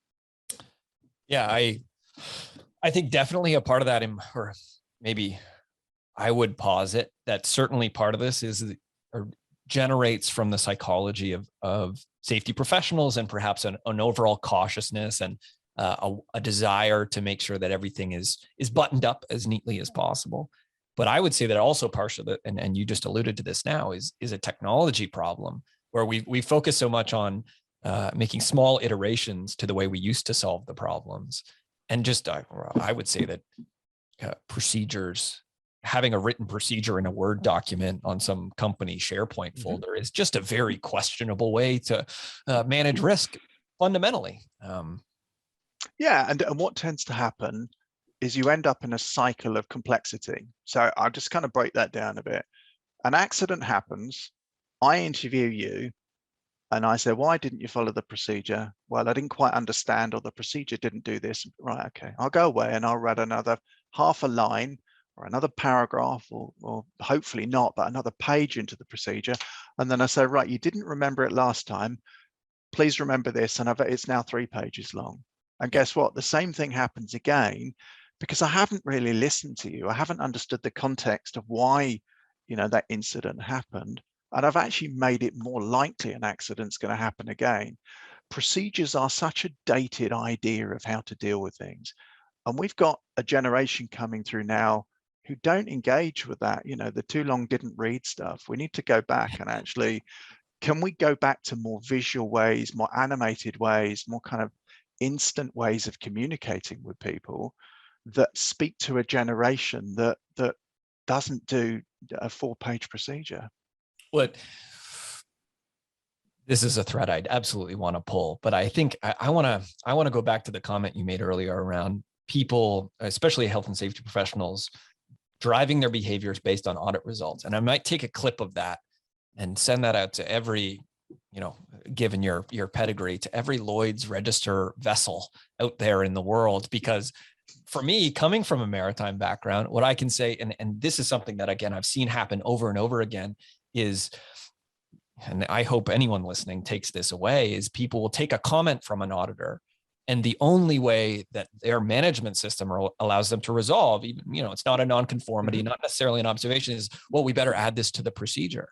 Speaker 1: Yeah, I think definitely a part of that, or maybe I would posit that certainly part of this is or generates from the psychology of safety professionals, and perhaps an overall cautiousness and a desire to make sure that everything is buttoned up as neatly as possible. But I would say that also partially, and you just alluded to this now, is a technology problem where we focus so much on making small iterations to the way we used to solve the problems. And just, I would say that procedures, having a written procedure in a Word document on some company SharePoint folder is just a very questionable way to manage risk fundamentally.
Speaker 2: Yeah, and what tends to happen is you end up in a cycle of complexity. So I'll just kind of break that down a bit. An accident happens, I interview you, and I say, why didn't you follow the procedure? Well, I didn't quite understand, or the procedure didn't do this. Right, okay, I'll go away and I'll write another half a line or another paragraph, or hopefully not, but another page into the procedure. And then I say, right, you didn't remember it last time. Please remember this. And it's now 3 pages long. And guess what? The same thing happens again, because I haven't really listened to you. I haven't understood the context of why, that incident happened. And I've actually made it more likely an accident's going to happen again. Procedures are such a dated idea of how to deal with things. And we've got a generation coming through now who don't engage with that. The too long didn't read stuff. We need to go back and actually, can we go back to more visual ways, more animated ways, more kind of instant ways of communicating with people that speak to a generation that doesn't do a 4-page procedure?
Speaker 1: What this is a thread I'd absolutely want to pull, but I think I want to go back to the comment you made earlier around people, especially health and safety professionals, driving their behaviors based on audit results. And I might take a clip of that and send that out to every, given your pedigree, to every Lloyds register vessel out there in the world. Because for me, coming from a maritime background, what I can say, and this is something that, again, I've seen happen over and over again, is, and I hope anyone listening takes this away, is people will take a comment from an auditor, and the only way that their management system allows them to resolve, even, it's not a nonconformity, not necessarily an observation, is, well, we better add this to the procedure.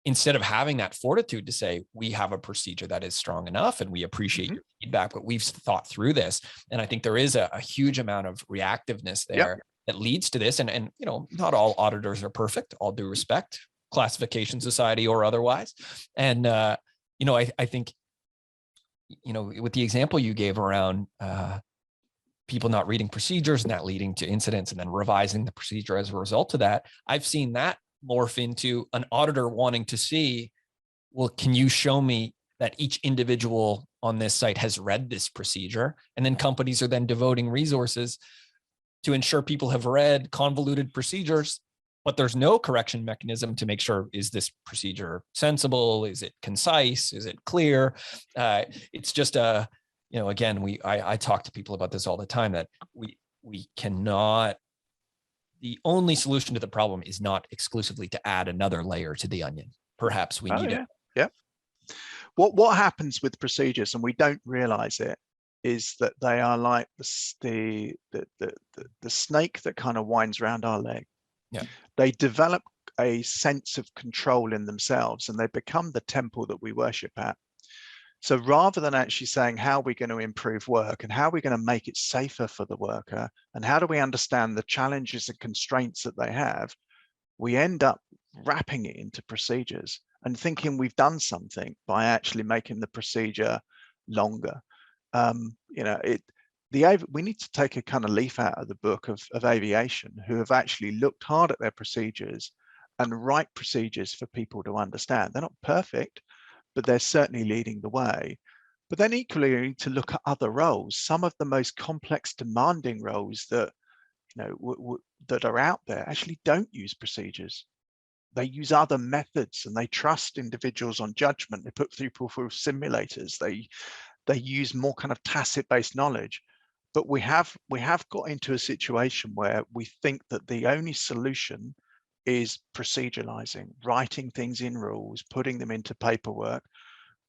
Speaker 1: Instead of having that fortitude to say, we have a procedure that is strong enough and we appreciate your feedback, but we've thought through this. And I think there is a huge amount of reactiveness there that leads to this. And not all auditors are perfect, all due respect, classification society or otherwise. And, I think, with the example you gave around people not reading procedures and that leading to incidents and then revising the procedure as a result of that. I've seen that morph into an auditor wanting to see, well, can you show me that each individual on this site has read this procedure? And then companies are then devoting resources to ensure people have read convoluted procedures, but there's no correction mechanism to make sure, is this procedure sensible? Is it concise? Is it clear? It's just again, I talk to people about this all the time, that we cannot, the only solution to the problem is not exclusively to add another layer to the onion. Perhaps we need it.
Speaker 2: Yeah. What happens with procedures, and we don't realize it, is that they are like the snake that kind of winds around our leg.
Speaker 1: Yeah.
Speaker 2: They develop a sense of control in themselves, and they become the temple that we worship at. So rather than actually saying, how are we going to improve work, and how are we going to make it safer for the worker, and how do we understand the challenges and constraints that they have, we end up wrapping it into procedures and thinking we've done something by actually making the procedure longer. We need to take a kind of leaf out of the book of aviation, who have actually looked hard at their procedures and write procedures for people to understand. They're not perfect, but they're certainly leading the way. But then equally, we need to look at other roles. Some of the most complex, demanding roles that that are out there actually don't use procedures. They use other methods, and they trust individuals on judgment. They put people through simulators. They use more kind of tacit-based knowledge. But we have got into a situation where we think that the only solution is proceduralizing, writing things in rules, putting them into paperwork,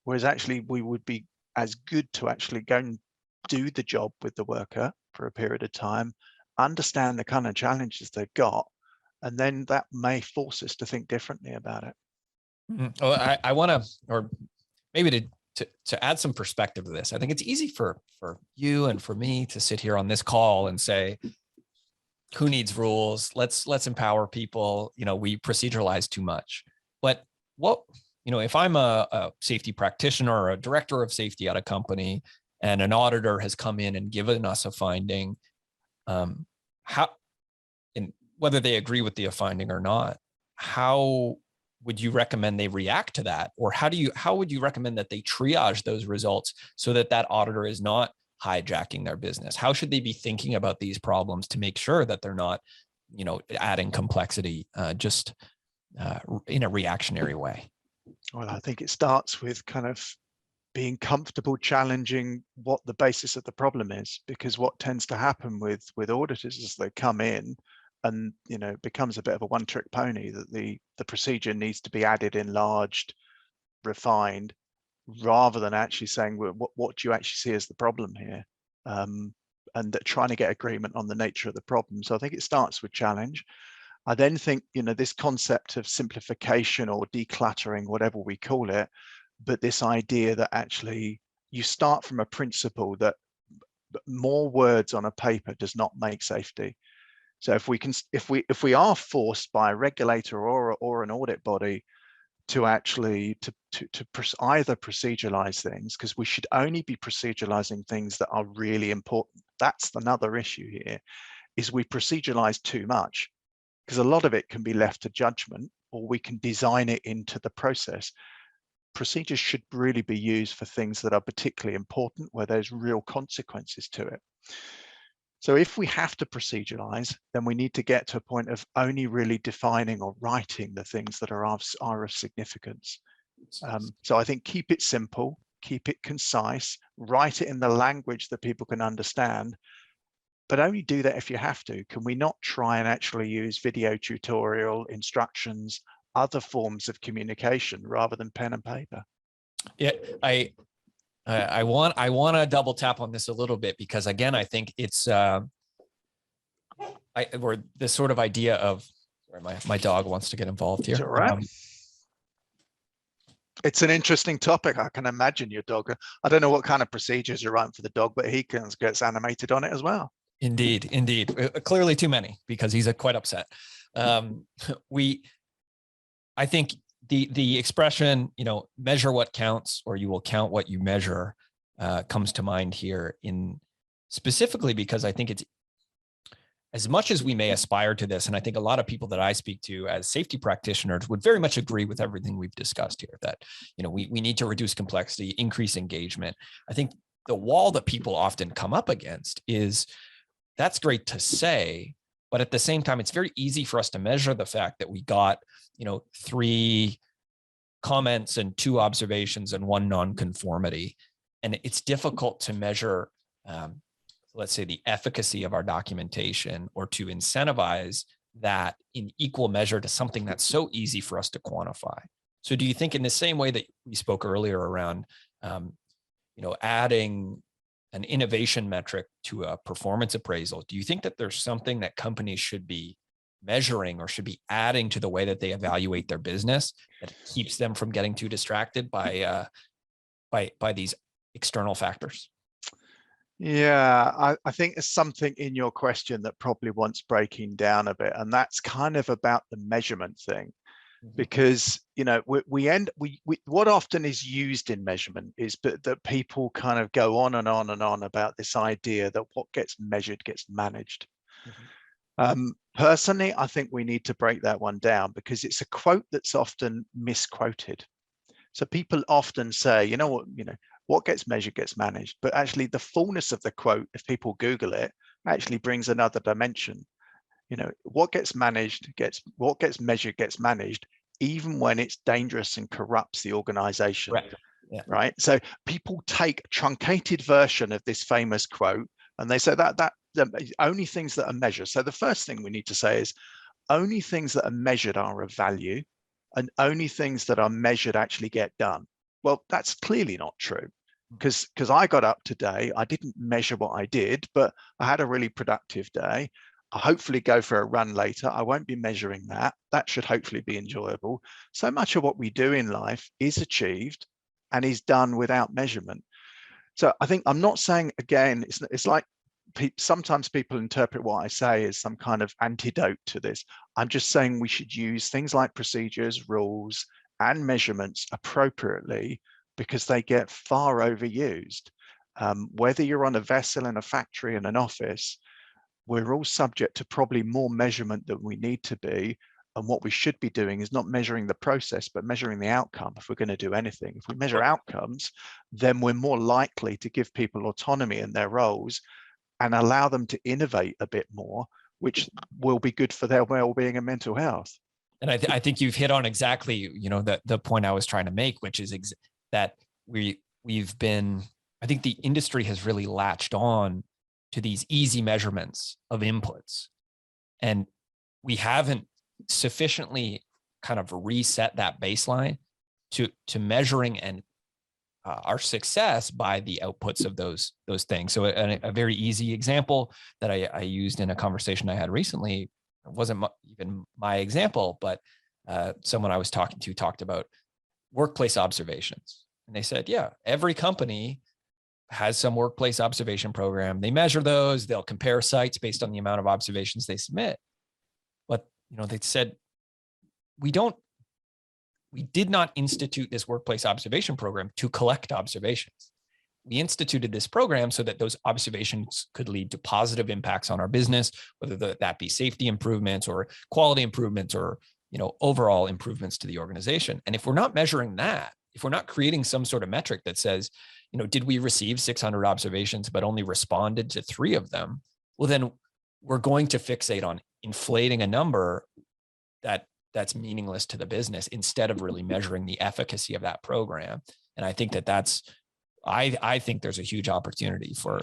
Speaker 2: whereas actually we would be as good to actually go and do the job with the worker for a period of time, understand the kind of challenges they've got, and then that may force us to think differently about it.
Speaker 1: Well, I want to, or maybe to add some perspective to this. I think it's easy for you and for me to sit here on this call and say, who needs rules? Let's empower people. We proceduralize too much. But if I'm a safety practitioner or a director of safety at a company, and an auditor has come in and given us a finding, whether they agree with the finding or not, how would you recommend they react to that? Or how would you recommend that they triage those results so that auditor is not hijacking their business? How should they be thinking about these problems to make sure that they're not, adding complexity just in a reactionary way?
Speaker 2: Well, I think it starts with kind of being comfortable challenging what the basis of the problem is, because what tends to happen with auditors is they come in and it becomes a bit of a one-trick pony, that the procedure needs to be added, enlarged, refined, rather than actually saying, well, what do you actually see as the problem here, and trying to get agreement on the nature of the problem. So I think it starts with challenge. I then think this concept of simplification or decluttering, whatever we call it, but this idea that actually you start from a principle that more words on a paper does not make safety. So if we are forced by a regulator or an audit body to actually to either proceduralize things, because we should only be proceduralizing things that are really important. That's another issue here, is we proceduralize too much, because a lot of it can be left to judgment, or we can design it into the process. Procedures should really be used for things that are particularly important, where there's real consequences to it. So if we have to proceduralize, then we need to get to a point of only really defining or writing the things that are of significance. So I think keep it simple, keep it concise, write it in the language that people can understand, but only do that if you have to. Can we not try and actually use video tutorial, instructions, other forms of communication rather than pen and paper?
Speaker 1: Yeah, I want to double tap on this a little bit, because again, I think it's or this sort of idea of, sorry, my dog wants to get involved here.
Speaker 2: Right. It's an interesting topic. I can imagine your dog. I don't know what kind of procedures you're writing for the dog, but he gets animated on it as well.
Speaker 1: Indeed. Clearly too many, because he's quite upset. I think the expression, measure what counts, or you will count what you measure, comes to mind here in specifically because I think it's, as much as we may aspire to this, and I think a lot of people that I speak to as safety practitioners would very much agree with everything we've discussed here, that, we need to reduce complexity, increase engagement. I think the wall that people often come up against is, that's great to say, but at the same time, it's very easy for us to measure the fact that we got, 3 comments and 2 observations and 1 nonconformity. And it's difficult to measure, let's say, the efficacy of our documentation, or to incentivize that in equal measure to something that's so easy for us to quantify. So do you think, in the same way that we spoke earlier around, adding an innovation metric to a performance appraisal, do you think that there's something that companies should be measuring or should be adding to the way that they evaluate their business that keeps them from getting too distracted by these external factors?
Speaker 2: Yeah, I think there's something in your question that probably wants breaking down a bit, and that's kind of about the measurement thing. Because what often is used in measurement is that people kind of go on and on and on about this idea that what gets measured gets managed. Personally, I think we need to break that one down, because it's a quote that's often misquoted. So people often say, what gets measured gets managed, but actually the fullness of the quote, if people Google it, actually brings another dimension. What gets measured gets managed, even when it's dangerous and corrupts the organization.
Speaker 1: Right. Yeah.
Speaker 2: Right. So people take a truncated version of this famous quote and they say that only things that are measured. So the first thing we need to say is only things that are measured are of value, and only things that are measured actually get done. Well, that's clearly not true, because I got up today, I didn't measure what I did, but I had a really productive day. I'll hopefully go for a run later. I won't be measuring that. That should hopefully be enjoyable. So much of what we do in life is achieved and is done without measurement. So I think, I'm not saying, again, it's like sometimes people interpret what I say as some kind of antidote to this. I'm just saying we should use things like procedures, rules, and measurements appropriately, because they get far overused. Whether you're on a vessel, in a factory, in an office, we're all subject to probably more measurement than we need to be. And what we should be doing is not measuring the process, but measuring the outcome. If we're going to do anything, if we measure outcomes, then we're more likely to give people autonomy in their roles and allow them to innovate a bit more, which will be good for their well-being and mental health.
Speaker 1: And I think you've hit on exactly, the point I was trying to make, which is that we've been, I think the industry has really latched on to these easy measurements of inputs, and we haven't sufficiently kind of reset that baseline to measuring and our success by the outputs of those things. So a very easy example that I used in a conversation I had recently, it wasn't even my example, but someone I was talking to talked about workplace observations. And they said, yeah, every company has some workplace observation program. They measure those, they'll compare sites based on the amount of observations they submit. But, they said, we did not institute this workplace observation program to collect observations. We instituted this program so that those observations could lead to positive impacts on our business, whether that be safety improvements or quality improvements or, overall improvements to the organization. And if we're not measuring that, if we're not creating some sort of metric that says, did we receive 600 observations, but only responded to 3 of them? Well, then we're going to fixate on inflating a number that's meaningless to the business, instead of really measuring the efficacy of that program. And I think I think there's a huge opportunity for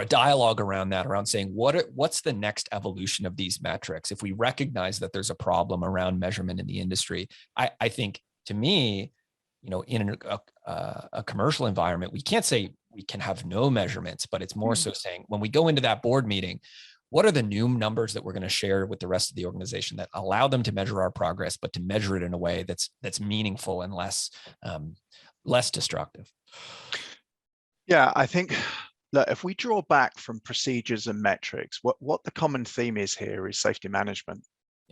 Speaker 1: a dialogue around that, around saying, what's the next evolution of these metrics? If we recognize that there's a problem around measurement in the industry, I think, to me, in a commercial environment, we can't say we can have no measurements, but it's more so saying, when we go into that board meeting, what are the new numbers that we're going to share with the rest of the organization that allow them to measure our progress, but to measure it in a way that's meaningful and less destructive?
Speaker 2: Yeah, I think, look, if we draw back from procedures and metrics, what the common theme is here is safety management,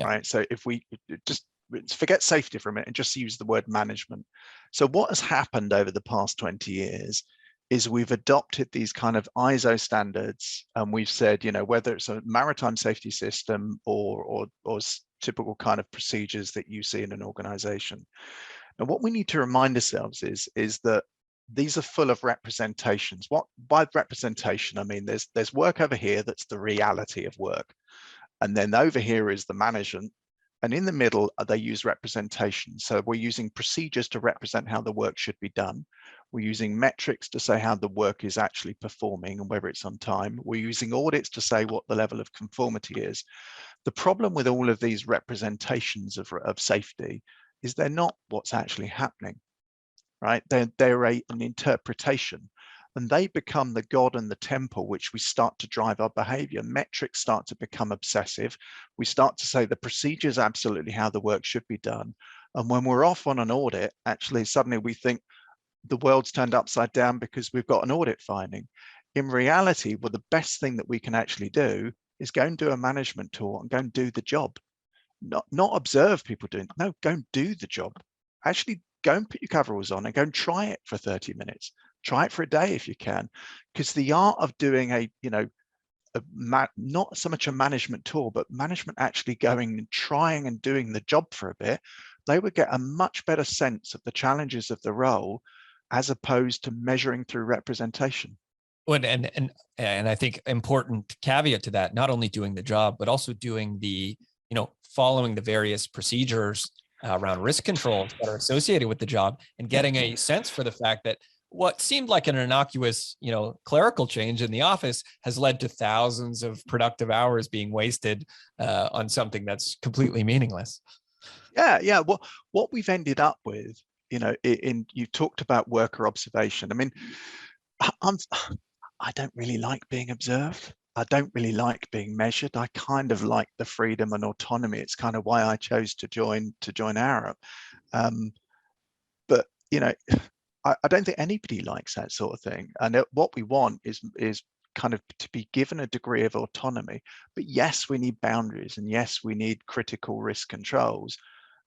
Speaker 2: right? So if we just forget safety for a minute and just use the word management. So what has happened over the past 20 years is we've adopted these kind of ISO standards, and we've said, whether it's a maritime safety system or typical kind of procedures that you see in an organization. And what we need to remind ourselves is that these are full of representations. What by representation, I mean there's work over here that's the reality of work. And then over here is the management. And in the middle, they use representation. So we're using procedures to represent how the work should be done. We're using metrics to say how the work is actually performing and whether it's on time. We're using audits to say what the level of conformity is. The problem with all of these representations of safety is they're not what's actually happening, right? They're an interpretation. And they become the God and the temple, which we start to drive our behavior. Metrics start to become obsessive. We start to say the procedure is absolutely how the work should be done. And when we're off on an audit, actually, suddenly we think the world's turned upside down because we've got an audit finding. In reality, well, the best thing that we can actually do is go and do a management tour and go and do the job. Not observe people doing, no, go and do the job. Actually, go and put your coveralls on and go and try it for 30 minutes. Try it for a day if you can, because the art of doing not so much a management tool, but management actually going and trying and doing the job for a bit, they would get a much better sense of the challenges of the role as opposed to measuring through representation.
Speaker 1: And I think important caveat to that, not only doing the job, but also doing the, following the various procedures around risk controls that are associated with the job, and getting a sense for the fact that what seemed like an innocuous, clerical change in the office has led to thousands of productive hours being wasted on something that's completely meaningless.
Speaker 2: Yeah. What we've ended up with, you talked about worker observation. I mean, I don't really like being observed. I don't really like being measured. I kind of like the freedom and autonomy. It's kind of why I chose to join Arup. But I don't think anybody likes that sort of thing. And what we want is kind of to be given a degree of autonomy. But yes, we need boundaries, and yes, we need critical risk controls,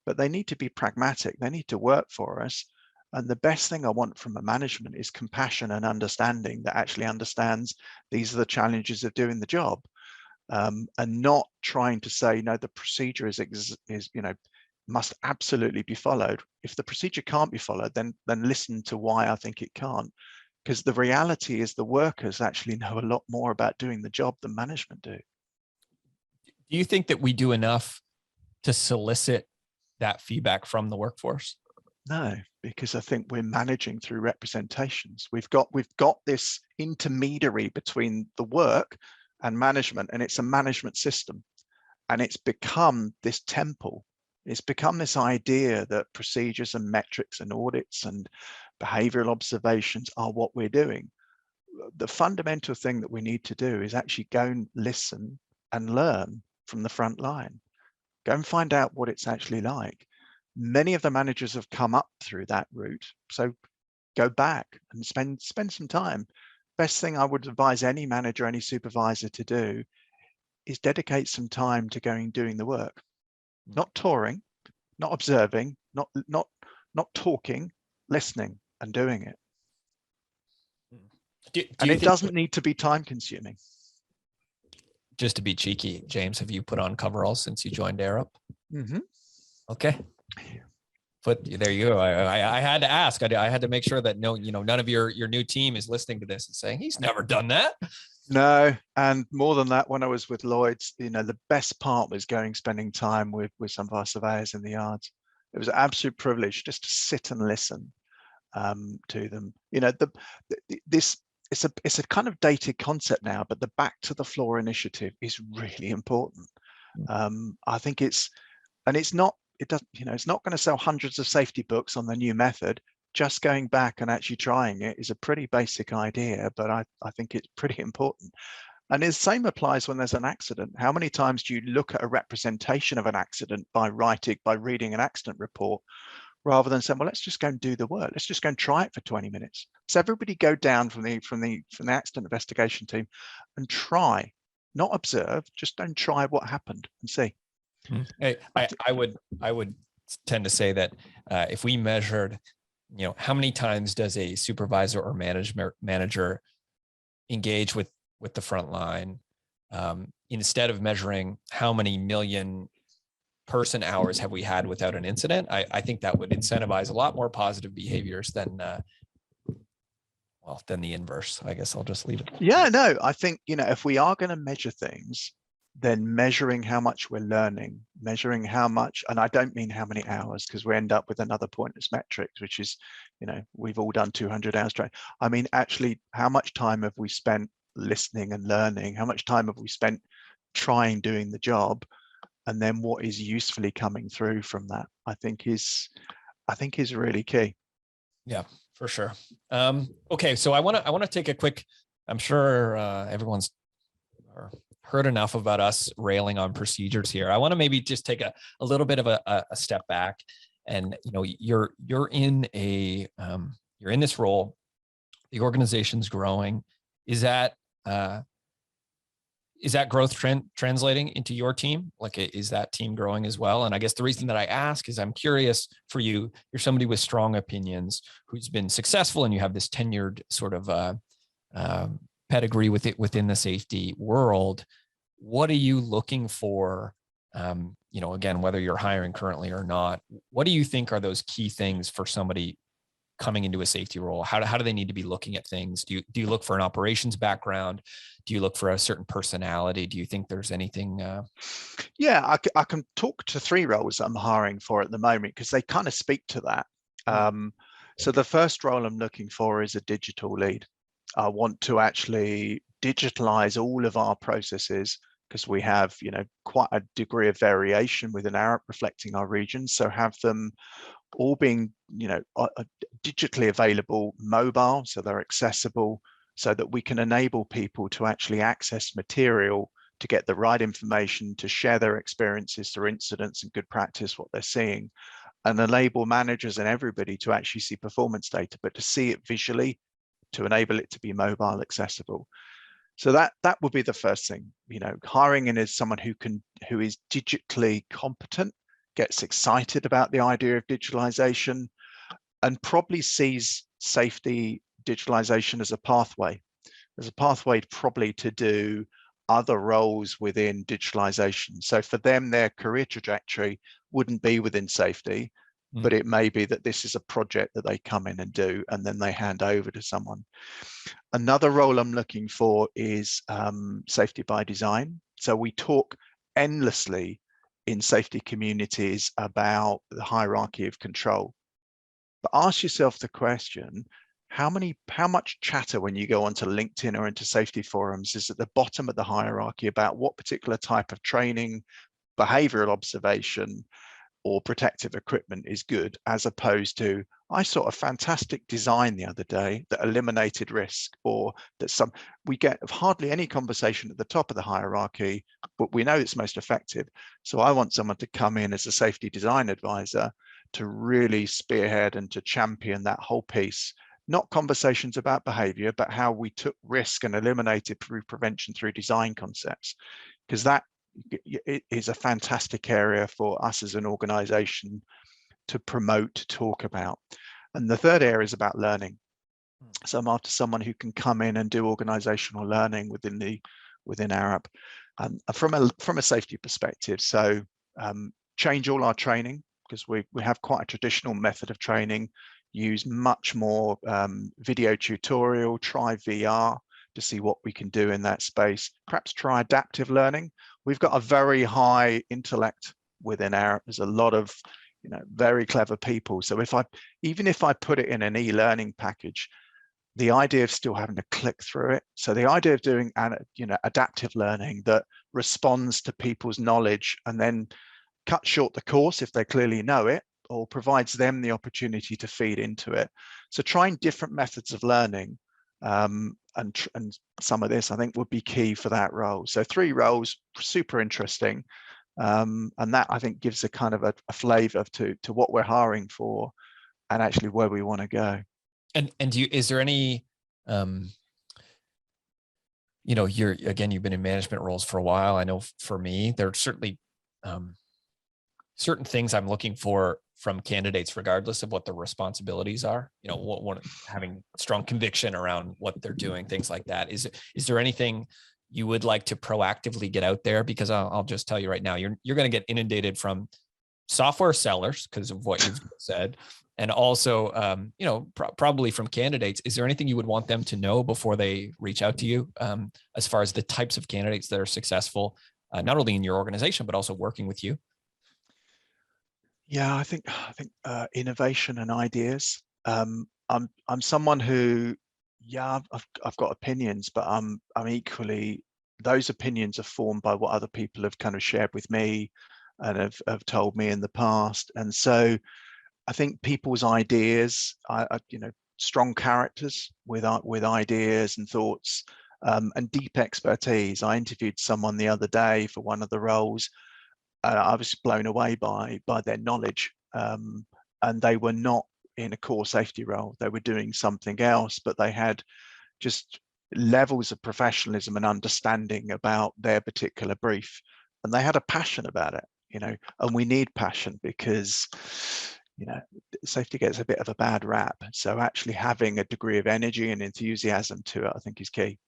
Speaker 2: but they need to be pragmatic. They need to work for us. And the best thing I want from a management is compassion and understanding that actually understands these are the challenges of doing the job, and not trying to say, no, the procedure is must absolutely be followed. If the procedure can't be followed, then listen to why I think it can't. Because the reality is the workers actually know a lot more about doing the job than management do.
Speaker 1: Do you think that we do enough to solicit that feedback from the workforce?
Speaker 2: No, because I think we're managing through representations. We've got this intermediary between the work and management, and it's a management system. And it's become this temple. It's become this idea that procedures and metrics and audits and behavioral observations are what we're doing. The fundamental thing that we need to do is actually go and listen and learn from the front line. Go and find out what it's actually like. Many of the managers have come up through that route. So go back and spend some time. Best thing I would advise any manager, any supervisor to do is dedicate some time to going and doing the work. Not touring, not observing, not talking, listening and doing it. And it doesn't need to be time consuming.
Speaker 1: Just to be cheeky, James, have you put on coveralls since you joined Arup?
Speaker 2: Mm-hmm.
Speaker 1: Okay. But there you go. I had to ask. I had to make sure that none of your new team is listening to this and saying he's never done that.
Speaker 2: No, and more than that, when I was with Lloyds, the best part was spending time with some of our surveyors in the yards. It was an absolute privilege just to sit and listen to them. It's a kind of dated concept now, but the back to the floor initiative is really important. I think it's not going to sell hundreds of safety books on the new method. Just going back and actually trying it is a pretty basic idea, but I think it's pretty important. And the same applies when there's an accident. How many times do you look at a representation of an accident by reading an accident report, rather than saying, well, let's just go and do the work. Let's just go and try it for 20 minutes. So everybody go down from the accident investigation team and try, not observe, just don't try what happened and see.
Speaker 1: I would tend to say that if we measured how many times does a supervisor or manager engage with the front line, instead of measuring how many million person hours have we had without an incident? I think that would incentivize a lot more positive behaviors than the inverse. I guess I'll just leave it.
Speaker 2: Yeah, no, I think, if we are going to measure things, then measuring how much we're learning, measuring how much, and I don't mean how many hours, because we end up with another pointless metrics, which is, we've all done 200 hours training. I mean, actually, how much time have we spent listening and learning? How much time have we spent doing the job? And then what is usefully coming through from that, I think is really key.
Speaker 1: Yeah, for sure. Okay, so I want to take a quick. I'm sure everyone's heard enough about us railing on procedures here. I want to maybe just take a little bit of a step back, and you're in you're in this role. The organization's growing. Is that growth translating into your team? Like, is that team growing as well? And I guess the reason that I ask is I'm curious for you. You're somebody with strong opinions who's been successful, and you have this tenured sort of pedigree within the safety world. What are you looking for? Again, whether you're hiring currently or not, what do you think are those key things for somebody coming into a safety role? How do they need to be looking at things? Do you look for an operations background? Do you look for a certain personality? Do you think there's anything?
Speaker 2: Yeah, I can talk to 3 roles I'm hiring for at the moment, because they kind of speak to that. So the first role I'm looking for is a digital lead. I want to actually digitalize all of our processes, because we have, quite a degree of variation within Arup reflecting our regions. So have them all being, digitally available, mobile, so they're accessible, so that we can enable people to actually access material, to get the right information, to share their experiences through incidents and good practice, what they're seeing, and enable managers and everybody to actually see performance data, but to see it visually, to enable it to be mobile accessible. So that would be the first thing. Hiring in is someone who is digitally competent, gets excited about the idea of digitalization, and probably sees safety digitalization as a pathway probably to do other roles within digitalization. So for them, their career trajectory wouldn't be within safety, but it may be that this is a project that they come in and do, and then they hand over to someone. Another role I'm looking for is safety by design. So we talk endlessly in safety communities about the hierarchy of control. But ask yourself the question, how much chatter when you go onto LinkedIn or into safety forums is at the bottom of the hierarchy about what particular type of training, behavioral observation, or protective equipment is good, as opposed to, I saw a fantastic design the other day that eliminated risk, or that we get hardly any conversation at the top of the hierarchy, but we know it's most effective. So I want someone to come in as a safety design advisor to really spearhead and to champion that whole piece, not conversations about behavior, but how we took risk and eliminated through prevention through design concepts, because that is a fantastic area for us as an organization to promote, to talk about. And the third area is about learning. So I'm after someone who can come in and do organizational learning within Arup, from a safety perspective. So change all our training, because we have quite a traditional method of training, use much more video tutorial, try VR to see what we can do in that space, perhaps try adaptive learning. We've got a very high intellect within Arup. There's a lot of very clever people. So even if I put it in an e-learning package, the idea of still having to click through it. So the idea of doing adaptive learning that responds to people's knowledge and then cuts short the course if they clearly know it, or provides them the opportunity to feed into it. So trying different methods of learning, and some of this I think would be key for that role. So 3 roles, super interesting. And that I think gives a kind of a flavor to what we're hiring for and actually where we want to go.
Speaker 1: And is there any, you've been in management roles for a while. I know for me, there are certainly certain things I'm looking for from candidates, regardless of what the responsibilities are. You know, what having strong conviction around what they're doing, things like that. Is there anything you would like to proactively get out there? Because I'll just tell you right now, you're going to get inundated from software sellers because of what you've said, and also probably from candidates. Is there anything you would want them to know before they reach out to you, as far as the types of candidates that are successful, not only in your organization but also working with you?
Speaker 2: Yeah, I think innovation and ideas. I'm someone who, yeah, I've got opinions, but I'm equally, those opinions are formed by what other people have kind of shared with me and have told me in the past. And so I think people's ideas, strong characters with ideas and thoughts, and deep expertise. I interviewed someone the other day for one of the roles. I was blown away by their knowledge, and they were not in a core safety role. They were doing something else, but they had just levels of professionalism and understanding about their particular brief, and they had a passion about it. And we need passion because safety gets a bit of a bad rap. So actually having a degree of energy and enthusiasm to it, I think, is key.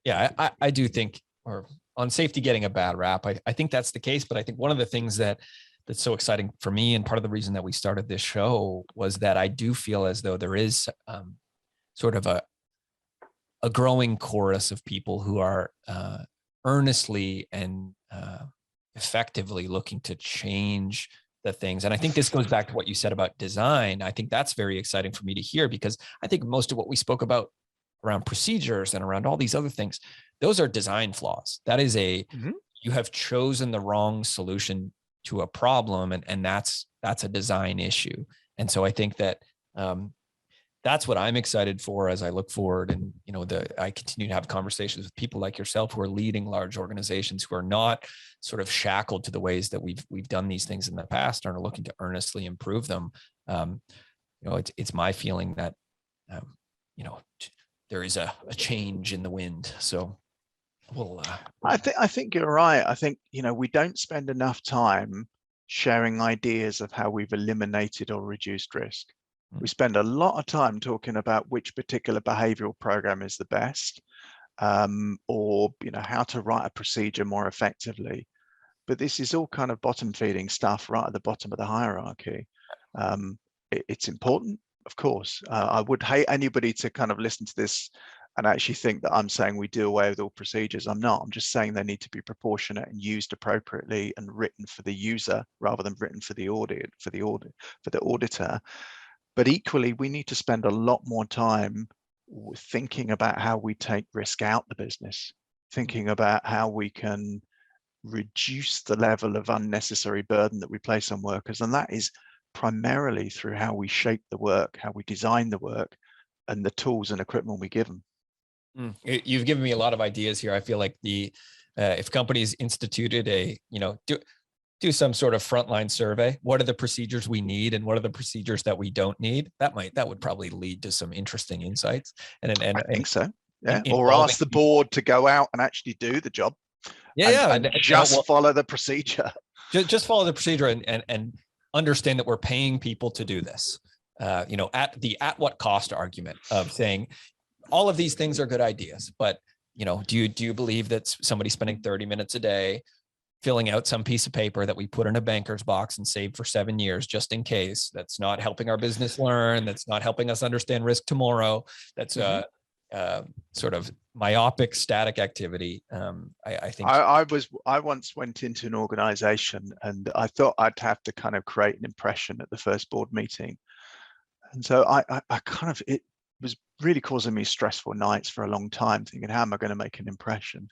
Speaker 1: Yeah, I do think, or on safety getting a bad rap, I think that's the case. But I think one of the things that's so exciting for me, and part of the reason that we started this show, was that I do feel as though there is sort of a growing chorus of people who are earnestly and effectively looking to change the things. And I think this goes back to what you said about design. I think that's very exciting for me to hear, because I think most of what we spoke about around procedures and around all these other things, those are design flaws. That is you have chosen the wrong solution to a problem, and that's a design issue. And so I think that that's what I'm excited for as I look forward. And I continue to have conversations with people like yourself who are leading large organizations, who are not sort of shackled to the ways that we've done these things in the past, and are looking to earnestly improve them. It's my feeling that there is a change in the wind. So
Speaker 2: I think you're right. I think we don't spend enough time sharing ideas of how we've eliminated or reduced risk. We spend a lot of time talking about which particular behavioral program is the best, or how to write a procedure more effectively. But this is all kind of bottom feeding stuff right at the bottom of the hierarchy. It's important, of course. I would hate anybody to kind of listen to this and actually think that I'm saying we do away with all procedures. I'm not. I'm just saying they need to be proportionate and used appropriately and written for the user rather than written for the auditor. But equally, we need to spend a lot more time thinking about how we take risk out the business, thinking about how we can reduce the level of unnecessary burden that we place on workers. And that is primarily through how we shape the work, how we design the work, and the tools and equipment we give them.
Speaker 1: You've given me a lot of ideas here. I feel like if companies instituted do some sort of frontline survey, what are the procedures we need and what are the procedures that we don't need? That would probably lead to some interesting insights. And
Speaker 2: I think so. Yeah. Or ask the board to go out and actually do the job. And just follow the procedure.
Speaker 1: Just follow the procedure and understand that we're paying people to do this. At what cost argument of saying all of these things are good ideas, but do you believe that somebody spending 30 minutes a day filling out some piece of paper that we put in a banker's box and save for 7 years just in case, that's not helping our business learn, that's not helping us understand risk tomorrow, that's sort of myopic static activity? I think
Speaker 2: I once went into an organization and I thought I'd have to kind of create an impression at the first board meeting, and so I kind of, it was really causing me stressful nights for a long time, thinking, how am I going to make an impression?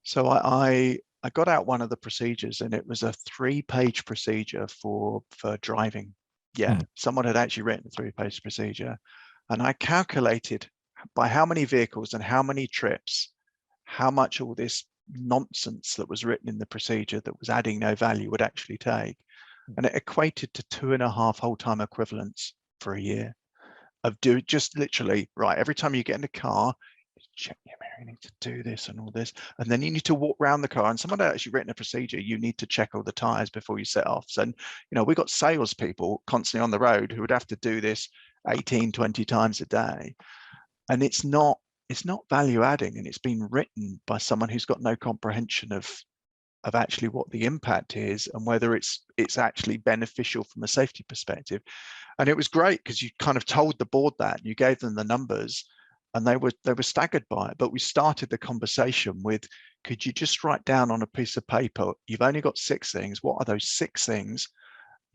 Speaker 2: So I got out one of the procedures, and it was a 3-page procedure for driving. Yeah, someone had actually written a 3-page procedure, and I calculated by how many vehicles and how many trips, how much all this nonsense that was written in the procedure that was adding no value would actually take. And it equated to 2.5 whole-time equivalents for a year of just literally, right, every time you get in the car, check your you need to do this and all this, and then you need to walk around the car, and someone had actually written a procedure. You need to check all the tires before you set off. So, we got salespeople constantly on the road who would have to do this 18, 20 times a day. And it's not value adding, and it's been written by someone who's got no comprehension of actually what the impact is and whether it's actually beneficial from a safety perspective. And it was great because you kind of told the board that, you gave them the numbers, and they were staggered by it. But we started the conversation with, could you just write down on a piece of paper, you've only got 6 things. What are those 6 things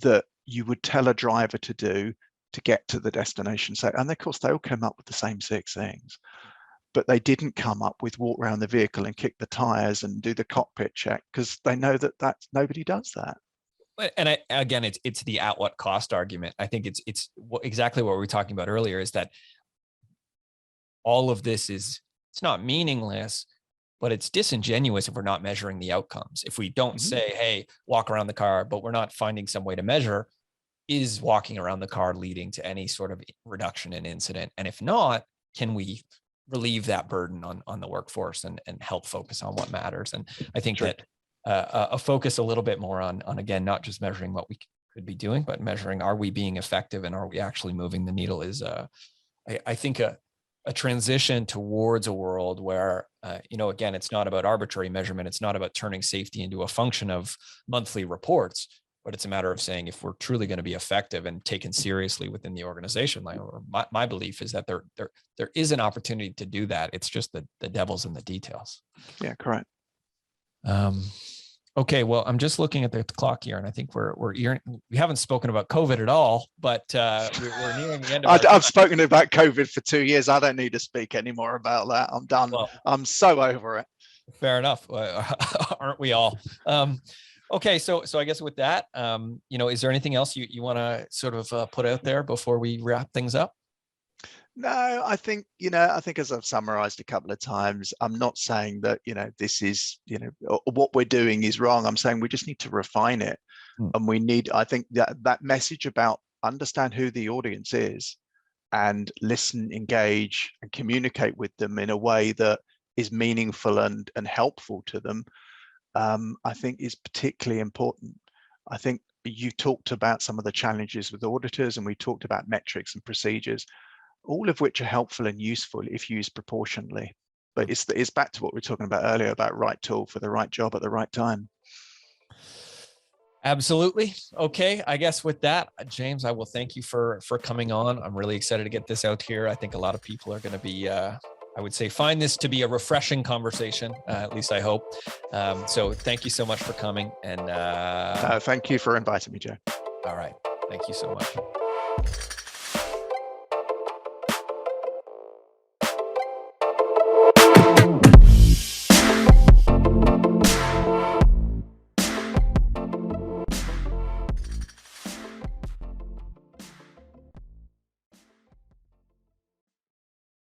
Speaker 2: that you would tell a driver to do to get to the destination? So, and of course, they all came up with the same 6 things, but they didn't come up with walk around the vehicle and kick the tires and do the cockpit check, because they know that nobody does that.
Speaker 1: And again, it's the at what cost argument. I think it's exactly what we were talking about earlier, is that all of this it's not meaningless, but it's disingenuous if we're not measuring the outcomes. If we don't say, hey, walk around the car, but we're not finding some way to measure, is walking around the car leading to any sort of reduction in incident? And if not, can we relieve that burden on the workforce and help focus on what matters? And I think that a focus a little bit more on again, not just measuring what we could be doing, but measuring, are we being effective and are we actually moving the needle, is I think a transition towards a world where, again, it's not about arbitrary measurement. It's not about turning safety into a function of monthly reports, but it's a matter of saying, if we're truly going to be effective and taken seriously within the organization, like my belief is that there is an opportunity to do that. It's just the devil's in the details.
Speaker 2: Yeah, correct.
Speaker 1: Okay, well, I'm just looking at the clock here, and I think we haven't spoken about COVID at all, but we're nearing the end of
Speaker 2: I've spoken about COVID for 2 years. I don't need to speak anymore about that. I'm done. Well, I'm so over it.
Speaker 1: Fair enough. Aren't we all? Okay, so I guess with that, is there anything else you want to sort of put out there before we wrap things up?
Speaker 2: No, I think, as I've summarized a couple of times, I'm not saying that, this is, what we're doing is wrong. I'm saying we just need to refine it. And I think that message about understand who the audience is and listen, engage, and communicate with them in a way that is meaningful and helpful to them, I think is particularly important. I think you talked about some of the challenges with auditors, and we talked about metrics and procedures, all of which are helpful and useful if used proportionally. But it's back to what we were talking about earlier about right tool for the right job at the right time.
Speaker 1: Absolutely. Okay. I guess with that, James, I will thank you for coming on. I'm really excited to get this out here. I think a lot of people are going to be, I would say, find this to be a refreshing conversation. At least I hope. So thank you so much for coming. And
Speaker 2: thank you for inviting me, Joe.
Speaker 1: All right. Thank you so much.